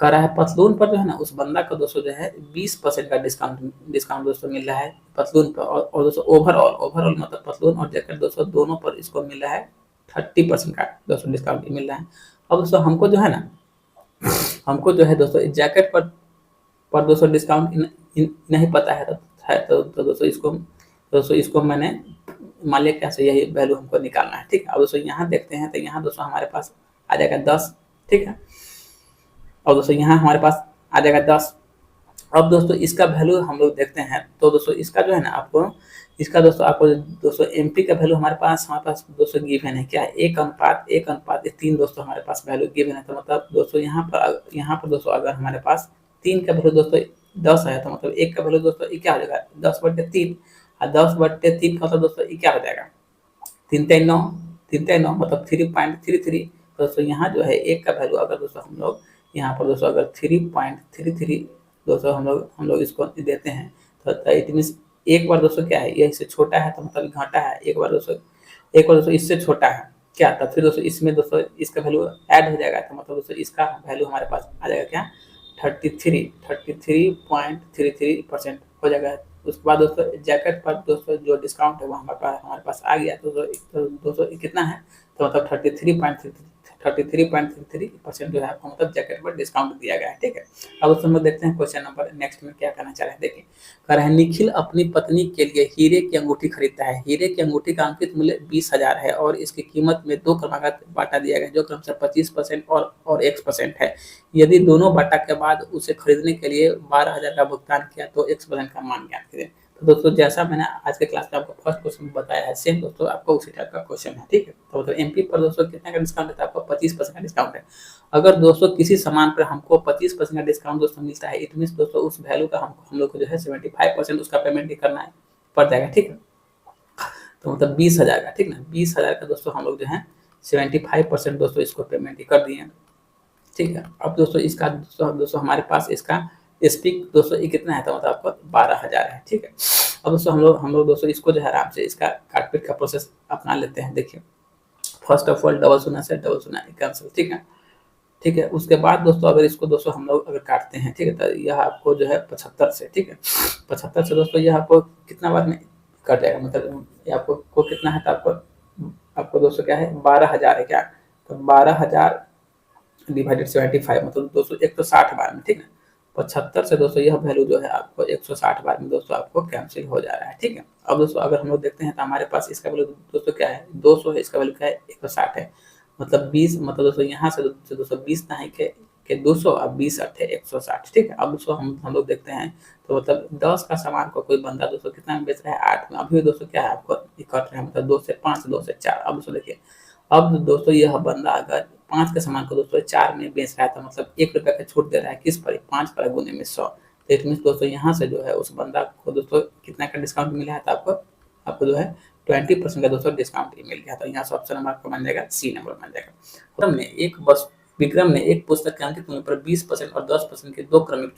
कह रहा है पतलून पर जो है ना उस बंदा को दोस्तों जो है 20% का डिस्काउंट दोस्तों मिल रहा है पतलून पर, और दोस्तों ओवरऑल मतलब पतलून और जैकेट दोस्तों दोनों पर इसको मिल रहा है 30% का दोस्तों डिस्काउंट मिल रहा है। अब दोस्तों हमको जो है दोस्तों जैकेट पर दोस्तों डिस्काउंट नहीं पता है, तो दोस्तों इसको मैंने मान लिया कैसे यही वैल्यू हमको निकालना है, ठीक है। अब दोस्तों यहाँ देखते हैं तो यहाँ दोस्तों हमारे पास आ जाएगा 10, ठीक है। और दोस्तों यहाँ हमारे पास आ जाएगा 10। अब दोस्तों इसका वैल्यू हम लोग देखते हैं, तो दोस्तों इसका जो है ना आपको दोस्तों एमपी का वैल्यू हमारे पास दोस्तों गिवन है क्या, 1:3 दोस्तों हमारे पास वैल्यू गिवन है। तो मतलब दोस्तों यहाँ पर दोस्तों अगर हमारे पास 3 का वैल्यू दोस्तों 10 है, तो मतलब 1 का वैल्यू दोस्तों क्या हो जाएगा 10/3, और 10/3 का मतलब दोस्तों क्या हो जाएगा 3×9 मतलब 3.33। दोस्तों यहाँ जो है 1 का वैल्यू अगर दोस्तों हम लोग यहाँ पर दोस्तों अगर 3.33 दोस्तों हम लोग इसको देते हैं, तो इट मीन्स एक बार दोस्तों क्या है, यह इससे छोटा है तो मतलब घटा है, एक बार दोस्तों इससे छोटा है क्या, तब फिर दोस्तों इसमें दोस्तों इसका वैल्यू ऐड हो जाएगा, तो मतलब दोस्तों इसका वैल्यू हमारे पास आ जाएगा क्या 33.33% हो जाएगा। उसके बाद दोस्तों जैकेट पर दोस्तों जो डिस्काउंट है वो हमारे पास आ गया, तो दोस्तों कितना है, तो मतलब 33.33% जो है आपको मतलब जैकेट पर डिस्काउंट दिया गया है, ठीक है। अब दोस्तों हम लोग देखते हैं क्वेश्चन नंबर नेक्स्ट में क्या करना चाह रहे हैं। देखिए कह रहे हैं निखिल अपनी पत्नी के लिए हीरे की अंगूठी खरीदता है। हीरे की अंगूठी का अंकित मूल्य 20,000 है और इसकी कीमत में 2 क्रमागत बांटा दिया गया जो क्रमशः 25% और 1% है। यदि दोनों बांटा के बाद उसे खरीदने के लिए 12,000 का भुगतान किया तो 1% का मान ज्ञात करें। तो दोस्तों जैसा मैंने आज के क्लास में आपको फर्स्ट क्वेश्चन बताया है, सेम दोस्तों आपको उसी टाइप का क्वेश्चन है, ठीक है। तो एमपी पर दोस्तों कितने का डिस्काउंट है, आपको 25% का डिस्काउंट है। अगर दोस्तों किसी सामान पर हमको 25% का डिस्काउंट दोस्तों मिलता है, इट मीन दोस्तों उस वैल्यू का हम लोग को जो है 75% उसका पेमेंट ही करना है पड़ जाएगा, ठीक है। तो मतलब 20,000 का, ठीक ना, 20,000 का दोस्तों हम लोग जो है 75% दोस्तों इसको पेमेंट ही कर दिए, ठीक है। अब दोस्तों इसका दोस्तों हमारे पास इसका स्पीक दोस्तों ये कितना है, तो मतलब आपको 12,000 है, ठीक है। अब दोस्तों हम लोग दोस्तों इसको जो है आराम से इसका काटपीट का प्रोसेस अपना लेते हैं। देखिए फर्स्ट ऑफ ऑल डबल शून्य से डबल शून्य कैंसिल, ठीक है। उसके बाद दोस्तों अगर इसको दोस्तों हम लोग अगर काटते हैं, ठीक है, तो यह आपको जो है 75 से, ठीक है, 75 से दोस्तों यह आपको कितना बार में कट जाएगा, मतलब ये आपको कितना है, तो आपको दोस्तों क्या है 12,000 है क्या, तो 12,000 डिवाइडेड 75 मतलब दोस्तों 160 बार में, ठीक है। 75 से दोस्तों यह वैल्यू जो है आपको 160 बार में दोस्तों आपको कैंसिल हो जा रहा है, ठीक है। अब दोस्तों अगर हम लोग देखते हैं तो हमारे पास इसका वैल्यू दोस्तों क्या है 200 है, इसका वैल्यू क्या है 160 है, मतलब 20 मतलब दोस्तों यहाँ से दोस्तों 20 ना है के 200 अब 20 अट्ठे 160, ठीक है। अब दोस्तों हम लोग देखते हैं तो मतलब 10 का सामान को कोई बंदा दोस्तों कितना में बेच रहा है 8 में। अभी दोस्तों क्या है आपको कट रहा है मतलब 2 से 5 2 से 4। अब दोस्तों देखिए अब दोस्तों यह बंदा अगर 5 के सामान को दोस्तों 4 में बेच रहा है तो मतलब 1 रुपये का छूट दे रहा है किस पर 5 पर गुने में 100। तो इट मीन्स दोस्तों यहाँ से जो है उस बंदा को दोस्तों कितना का डिस्काउंट मिला है तो आपको जो है 20% का दोस्तों डिस्काउंट मिल गया। तो यहाँ से ऑप्शन नंबर आपको मान जाएगा सी नंबर मान जाएगा। विक्रम ने एक पुस्तक के अंकित मूल्य पर 20% और 10% के दो क्रमिक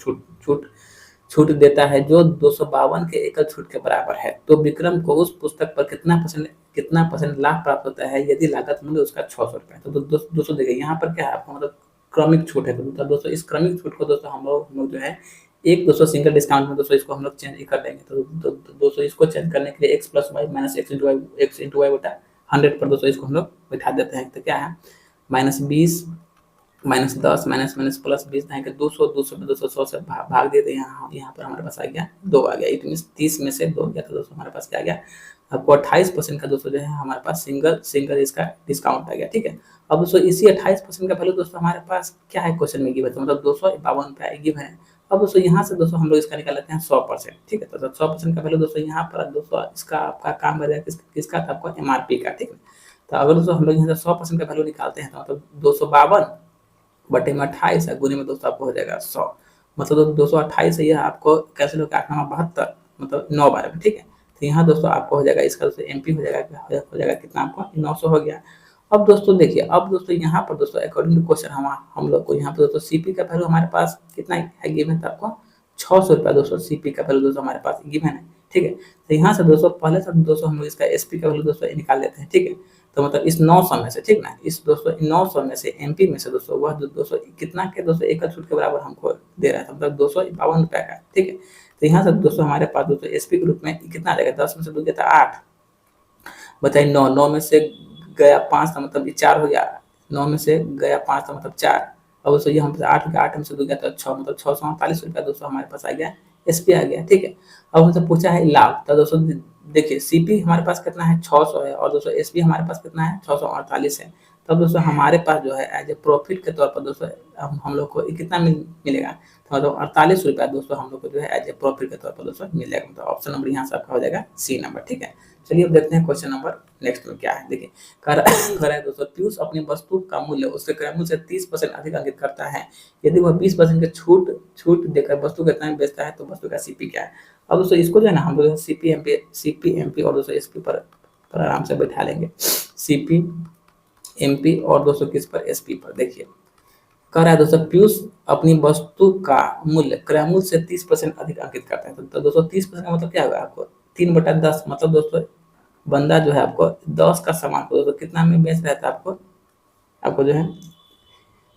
छूट देता है जो 252 के एकल छूट के बराबर है। तो विक्रम को उस पुस्तक पर कितना परसेंट लाभ प्राप्त होता है यदि लागत मूल्य उसका 600 रुपये। तो दोस्तों देखिए यहाँ पर क्या है आपको मतलब क्रमिक छूट है। तो दोस्तों इस क्रमिक छूट को दोस्तों हम लोग जो है एक दोस्तों सिंगल डिस्काउंट में दोस्तों इसको हम लोग चेंज कर देंगे। तो दोस्तों इसको चेंज करने के लिए x plus y minus x into y बटा 100 पर दोस्तों इसको हम लोग बैठा देते हैं। तो क्या है -20 -10 माइनस प्लस 20 है कि 200 में 200 100 से भाग देते हैं। यहाँ पर हमारे पास आ गया 2 आ गया। इट मीन 30 में से 2 गया तो दोस्तों हमारे पास क्या आ गया आपको 28% का दोस्तों जो है हमारे पास सिंगल इसका डिस्काउंट आ गया, ठीक है। अब दोस्तों इसी 28% का वैल्यू दोस्तों हमारे पास क्या है क्वेश्चन में गिवन मतलब 252 पे गिवन है। अब दोस्तों यहाँ से दोस्तों हम लोग इसका निकाल लेते हैं 100%, ठीक है। तो 100% का वैल्यू दोस्तों यहाँ पर दोस्तों इसका आपका काम बन जाएगा किसका था आपको MRP का, ठीक है। तो अगर दोस्तों हम लोग यहाँ से 100% का वैल्यू निकालते हैं तो मतलब 252 बटे में 28 है गुने में दोस्तों आपको हो जाएगा 100 मतलब 228 है। यह आपको कैसे होगा 8 9 72 मतलब 9 बार में, ठीक है। तो यहाँ दोस्तों आपको हो जाएगा इसका दोस्तों MP हो जाएगा कितना आपको 900 हो गया। अब दोस्तों देखिए अब दोस्तों यहाँ पर दोस्तों अकॉर्डिंग टू क्वेश्चन हम लोग को यहाँ पर दोस्तों CP का वैल्यू हमारे पास कितना है गिवन था आपको 600 रुपया दोस्तों CP का वैल्यू दोस्तों हमारे पास गिवन है, ठीक है। तो यहाँ से दोस्तों पहले से दोस्तों हम लोग इसका SP का वैल्यू दोस्तों निकाल लेते हैं, ठीक है। तो मतलब इस 900 में से, ठीक ना, इस दोस्तों 900 में से MP में से दोस्तों वह 200 कितना के दोस्तों एकल छूट के बराबर हमको दे रहा है मतलब 252 रुपया का, ठीक है। तो यहाँ से दोस्तों हमारे पास दोस्तों SP के रूप में कितना आ जाएगा 10 में से 2 गया था 8 बताइए 9 में से गया 5 था मतलब ये 4 हो गया 9 में से गया 5 था मतलब 4। अब दोस्तों ये हम 8 में से 2 गया तो 6 मतलब 648 रुपया दोस्तों हमारे पास आ गया SP आ गया, ठीक है। अब हमसे पूछा है लाभ। तो दोस्तों देखिए CP हमारे पास कितना है 600 है और दोस्तों SP हमारे पास कितना है 648 है। तब दोस्तों हमारे पास जो है एज ए प्रॉफिट के तौर पर दोस्तों हम लोग को कितना मिलेगा तो मतलब 48 रुपया दोस्तों हम लोग को जो है एज ए प्रॉफिट के तौर पर दोस्तों मिल जाएगा। मतलब ऑप्शन नंबर यहाँ से आपका हो जाएगा C नंबर, ठीक है। चलिए अब देखते हैं क्वेश्चन नंबर नेक्स्ट में क्या है। देखिए कर है दोस्तों पीयूष अपनी वस्तु का मूल्य उसके क्रय मूल्य से 30% अधिक अंकित करता है यदि वह 20% के छूट देकर वस्तु कितना में बेचता है तो वस्तु का CP क्या है। अब दोस्तों इसको जो है ना हम लोग CP MP और दोस्तों SP पर आराम से बैठा लेंगे। CP MP और दोस्तों किस पर SP पर। देखिए कह रहा है दोस्तों पीयूष अपनी वस्तु का मूल्य क्रय मूल्य से 30% अधिक अंकित करता है। तो दोस्तों 30% का मतलब क्या होगा आपको 3/10 मतलब दोस्तों बंदा जो है आपको 10 का सामान को दोस्तों कितना में बेच रहा था आपको जो है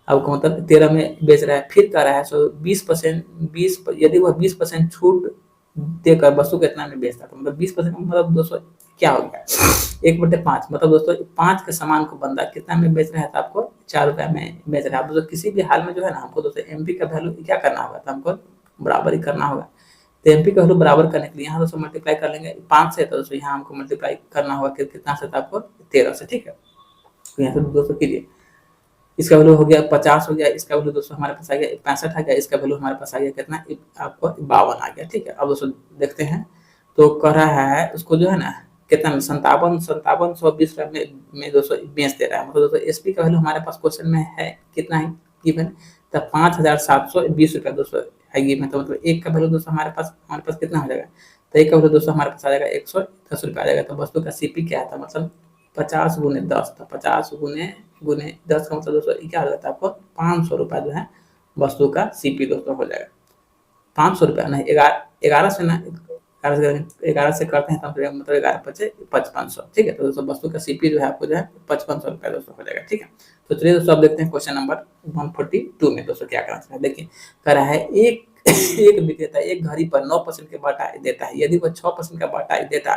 आपको मतलब 13 में बेच रहा है। फिर कह रहा है सो 20% यदि वह 20% छूट देकर वस्तु कितना में बेचता है तो मतलब 20% मतलब दोस्तों क्या हो गया 1/5 मतलब दोस्तों 5 के सामान को बंदा कितना में बेच रहा था आपको 4 रुपया में बेच रहा है। दोस्तों किसी भी हाल में जो है ना हमको दोस्तों MP का वैल्यू क्या करना होगा तो हमको बराबर ही करना होगा। तो MP का वैल्यू बराबर करने के लिए यहाँ दोस्तों मल्टीप्लाई कर लेंगे 5 से तो दोस्तों यहाँ हमको मल्टीप्लाई करना होगा कितना से था आपको 13 से, ठीक है। तो यहाँ से दोस्तों कीजिए इसका वैल्यू हो गया 50 हो गया इसका वैल्यू दोस्तों हमारे पास आ गया 65 आ गया इसका वैल्यू हमारे पास आ गया कितना आपको 52 आ गया, ठीक है। अब दोस्तों देखते हैं तो कह रहा है उसको जो है ना कितना में 5720 रुपये में दोस्तों बेच दे रहा है। मतलब दोस्तों SP का वैल्यू हमारे पास क्वेश्चन में है कितना है गिवन तो 5720 रुपया दोस्तों है गिवन। तो मतलब एक का वैल्यू दोस्तों हमारे पास कितना हो जाएगा तो एक का वैल्यू दोस्तों हमारे पास आ जाएगा 110 रुपया आ जाएगा। तो वस्तु का CP क्या था मतलब 50 गुने 10 था 50 गुने 10 का मतलब दोस्तों क्या हो जाता है आपको 500 रुपया जो है वस्तु का CP दोस्तों हो जाएगा 500 रुपया नहीं 11 से ना 11 से करते हैं तो मतलब 11 पचे 5500, ठीक है। तो दोस्तों वस्तु का CP जो है आपको जो है 5500 रुपया दोस्तों हो जाएगा, ठीक है। तो चलिए दोस्तों अब देखते हैं क्वेश्चन नंबर 142 में दोस्तों क्या करना चाहिए। देखिए कह रहा है एक विक्रेता एक घड़ी पर 9% के बाटा देता है यदि वह 6% का बाटा देता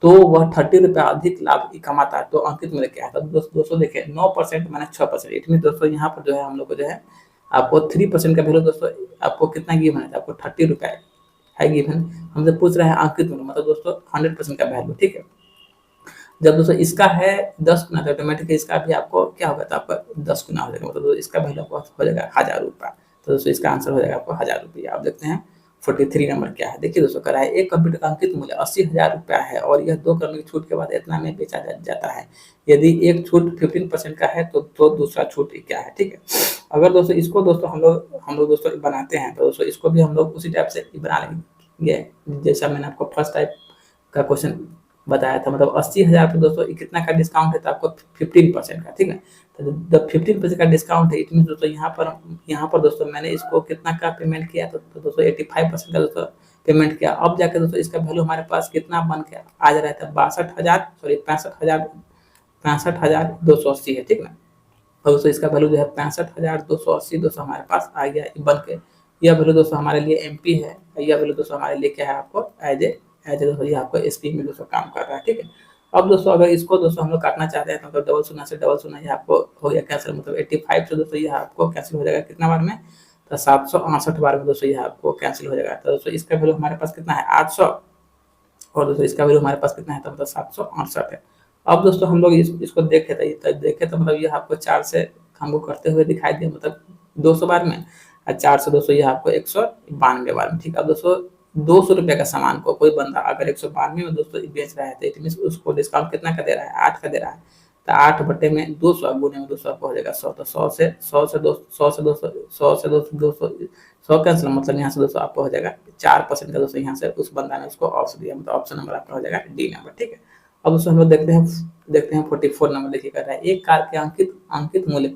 तो वह 30 रुपया अधिक लाभ कमाता है तो अंकित मूल्य क्या है। तो दोस्तों देखिए 9% माइनस 6% इट मीन दोस्तों यहाँ पर जो है हम लोग को जो है आपको 3% का वैल्यू दोस्तों आपको कितना गिवन है आपको 30 रुपया है गिवन। हमसे पूछ रहा है अंकित मूल्य मतलब दोस्तों 100% का वैल्यू, ठीक है। जब दोस्तों इसका है 10 गुना, तो ऑटोमेटिक इसका भी आपको क्या होगा, तो आपका 10 गुना हो जाएगा, मतलब इसका वैल्यू आपको हो जाएगा 1000 रुपया। तो दोस्तों इसका आंसर हो जाएगा आपको 1000 रुपया। आप देखते हैं 43 नंबर क्या है। देखिए दोस्तों, कह रहा है एक कंप्यूटर का अंकित मूल्य 80,000 रुपया है और यह 2 करोड़ की छूट के बाद इतना में बेचा जाता है। यदि एक छूट 15% का है तो दूसरा छूट क्या है, ठीक है। अगर दोस्तों इसको दोस्तों हम लोग दोस्तों बनाते हैं, तो दोस्तों इसको भी हम लोग उसी टाइप से बना लेंगे, जैसा मैंने आपको फर्स्ट टाइप का क्वेश्चन बताया था। मतलब 80,000 पे दोस्तों कितना का डिस्काउंट है, तो आपको 15% का, ठीक है। तो जब 15% का डिस्काउंट है, इट मीन दोस्तों यहाँ पर दोस्तों मैंने इसको कितना का पेमेंट किया, तो दोस्तों 85% का दोस्तों पेमेंट किया। अब जाकर दोस्तों इसका वैल्यू हमारे पास कितना बन के आ जा रहा था, 65,280 है, ठीक ना। और दोस्तों इसका वैल्यू जो है 65,280 दोस्तों हमारे पास आ गया बन के। यह वैल्यू दोस्तों हमारे लिए एमपी है, यह वैल्यू दोस्तों हमारे लिए क्या है, आपको एज ए दोस्तों ये आपको एसपी में दोस्तों काम कर रहा है, ठीक है। अब दोस्तों अगर इसको दोस्तों हम लोग काटना चाहते हैं, तो मतलब डबल शून्य से डबल शून्य ये आपको हो गया कैंसिल, मतलब 85 से दोस्तों ये आपको कैंसिल हो जाएगा कितना बार में, तो 768 बार में दोस्तों ये आपको कैंसिल हो जाएगा। तो दोस्तों इसका वैल्यू हमारे पास कितना है, 800, और दोस्तों इसका वैल्यू हमारे पास कितना है, तो मतलब 768 है। अब दोस्तों हम लोग इसको देखे तो मतलब ये आपको 4 से हमको करते हुए दिखाई दिया, मतलब 200 बार में, और 4 से दोस्तों ये आपको 192 बार में, ठीक है। अब दोस्तों 200 रुपये का सामान को कोई बंदा अगर 192 में दोस्तों बेच रहा है, तो इट मीन उसको डिस्काउंट कितना का दे रहा है, 8 का दे रहा है। तो 8 बटे में 200 गुने में दोस्तों आपको हो जाएगा 100, तो 100 कैंसिल, मतलब यहाँ से दोस्तों आपको हो जाएगा 4% का दोस्तों यहाँ से उस बंदा ने उसको ऑप्शन दिया, मतलब ऑप्शन नंबर आपका हो जाएगा डी नंबर, ठीक है। अब दोस्तों हम लोग देखते हैं 44 नंबर देखिए, कर रहा है एक कार के अंकित मूल्य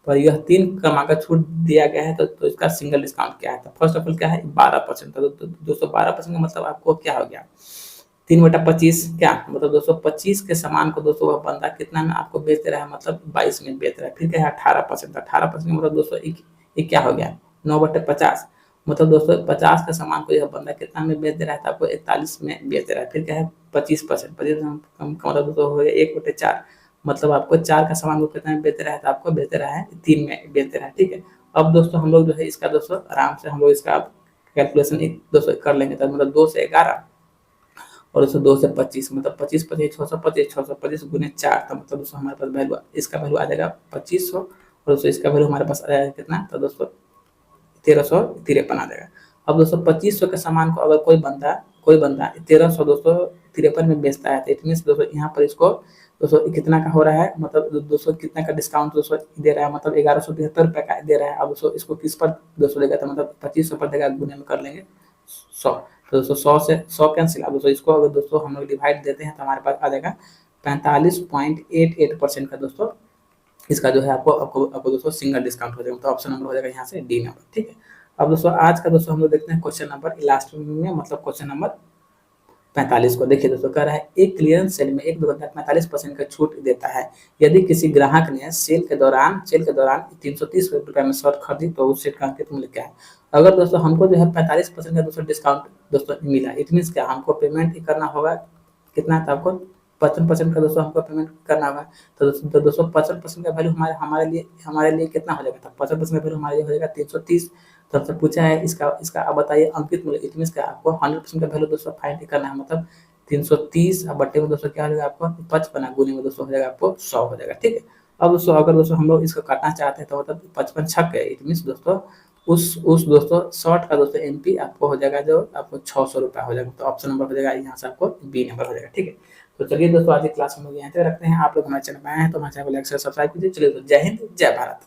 पर यह 3 क्रमांक छूट दिया गया है, तो इसका सिंगल डिस्काउंट क्या है। तो फर्स्ट ऑफ ऑल क्या है, 12%। तो दोस्तों 12% का मतलब आपको क्या हो गया, 3/25 क्या, मतलब दोस्तों 25 के सामान को दोस्तों वह बंदा कितना में आपको बेच रहा है, मतलब 22 में बेच रहा है। फिर क्या है 18%, 18% मतलब दोस्तों ये क्या हो गया, 9/50, मतलब दोस्तों 50 के सामान को यह बंदा कितना में बेच दे रहा है, तो आपको 41 में बेच दे रहा है। फिर क्या है 25%, 25% का मतलब दोस्तों हो गया 1/4, मतलब आपको 4 का सामान को कितना में बेच रहा है, तो आपको बेच रहा है 3 में बेच रहा है, ठीक है। अब दोस्तों हम लोग जो है इसका दोस्तों आराम से हम लोग इसका कैलकुलेशन दोस्तों कर लेंगे, तो मतलब 2 से 11 और दोस्तों 2 से 25, मतलब 25 25 625 गुने 4, तो मतलब दोस्तों हमारे पास वैल्यू इसका वैल्यू आ जाएगा 2500, और दोस्तों इसका वैल्यू हमारे पास आ जाएगा कितना, तो दोस्तों 1353 आ जाएगा। अब दोस्तों 2500 के सामान को अगर कोई बंदा 1300 दोस्तों 53 में बेचता है, तो इट मीन दोस्तों यहाँ पर इसको दोस्तों कितना का हो रहा है, मतलब दोस्तों कितना का डिस्काउंट दोस्तों दे रहा है, मतलब 1173 रुपये का दे रहा है। अब दोस्तों इसको किस पर दोस्तों देगा, तो मतलब 2500 पर देगा, गुने में कर लेंगे 100, तो दोस्तों 100 से 100 कैंसिल। अब दोस्तों इसको अगर दोस्तों हम लोग डिवाइड देते हैं, तो हमारे पास आ जाएगा 45.88% का दोस्तों इसका जो है आपको दोस्तों सिंगल डिस्काउंट हो जाएगा, तो ऑप्शन नंबर हो जाएगा यहाँ से डी नंबर, ठीक है। अब दोस्तों आज का दोस्तों हम लोग देखते हैं क्वेश्चन नंबर लास्ट में, मतलब क्वेश्चन नंबर 45 को। देखिए दोस्तों, कह रहा है एक क्लियरेंस सेल में एक दुकानदार 45% का छूट देता है। यदि किसी ग्राहक ने सेल के दौरान 330 रुपये में शर्ट खरीदी, तो उस सेट का अंकित मूल्य क्या है। अगर दोस्तों हमको जो है 45% का दोस्तों डिस्काउंट दोस्तों मिला, इट मीन क्या, हमको पेमेंट ही करना होगा कितना था, आपको 55% का दोस्तों हमको पेमेंट करना होगा। तो दोस्तों 55% का वैल्यू हमारे लिए कितना हो जाएगा, 55% का वैल्यू हमारे लिए हो जाएगा 330। तो हमसे पूछा है इसका अब बताइए अंकित मूल्य, इट मीन क्या, आपको 100% का वैल्यू दोस्तों फाइंड करना है, मतलब 330 अब बट्टे में दोस्तों क्या हो जाएगा, आपको 55 गुने में दोस्तों हो जाएगा आपको 100 हो जाएगा, ठीक है। अब दोस्तों अगर दोस्तों हम लोग इसको काटना चाहते हैं, तो मतलब 55 छक है, इट मीन दोस्तों उस दोस्तों शॉर्ट का दोस्तों एमपी आपको हो जाएगा, जो आपको 600 रुपया हो जाएगा, तो ऑप्शन नंबर हो जाएगा यहाँ से आपको बी नंबर हो जाएगा, ठीक है। तो चलिए दोस्तों आज की क्लास हम लोग यहाँ तक रखते हैं। आप लोग हमारे चैनल में आए हैं तो हमारे चैनल को लाइक शेयर सब्सक्राइब कीजिए। चलिए तो जय हिंद जय भारत।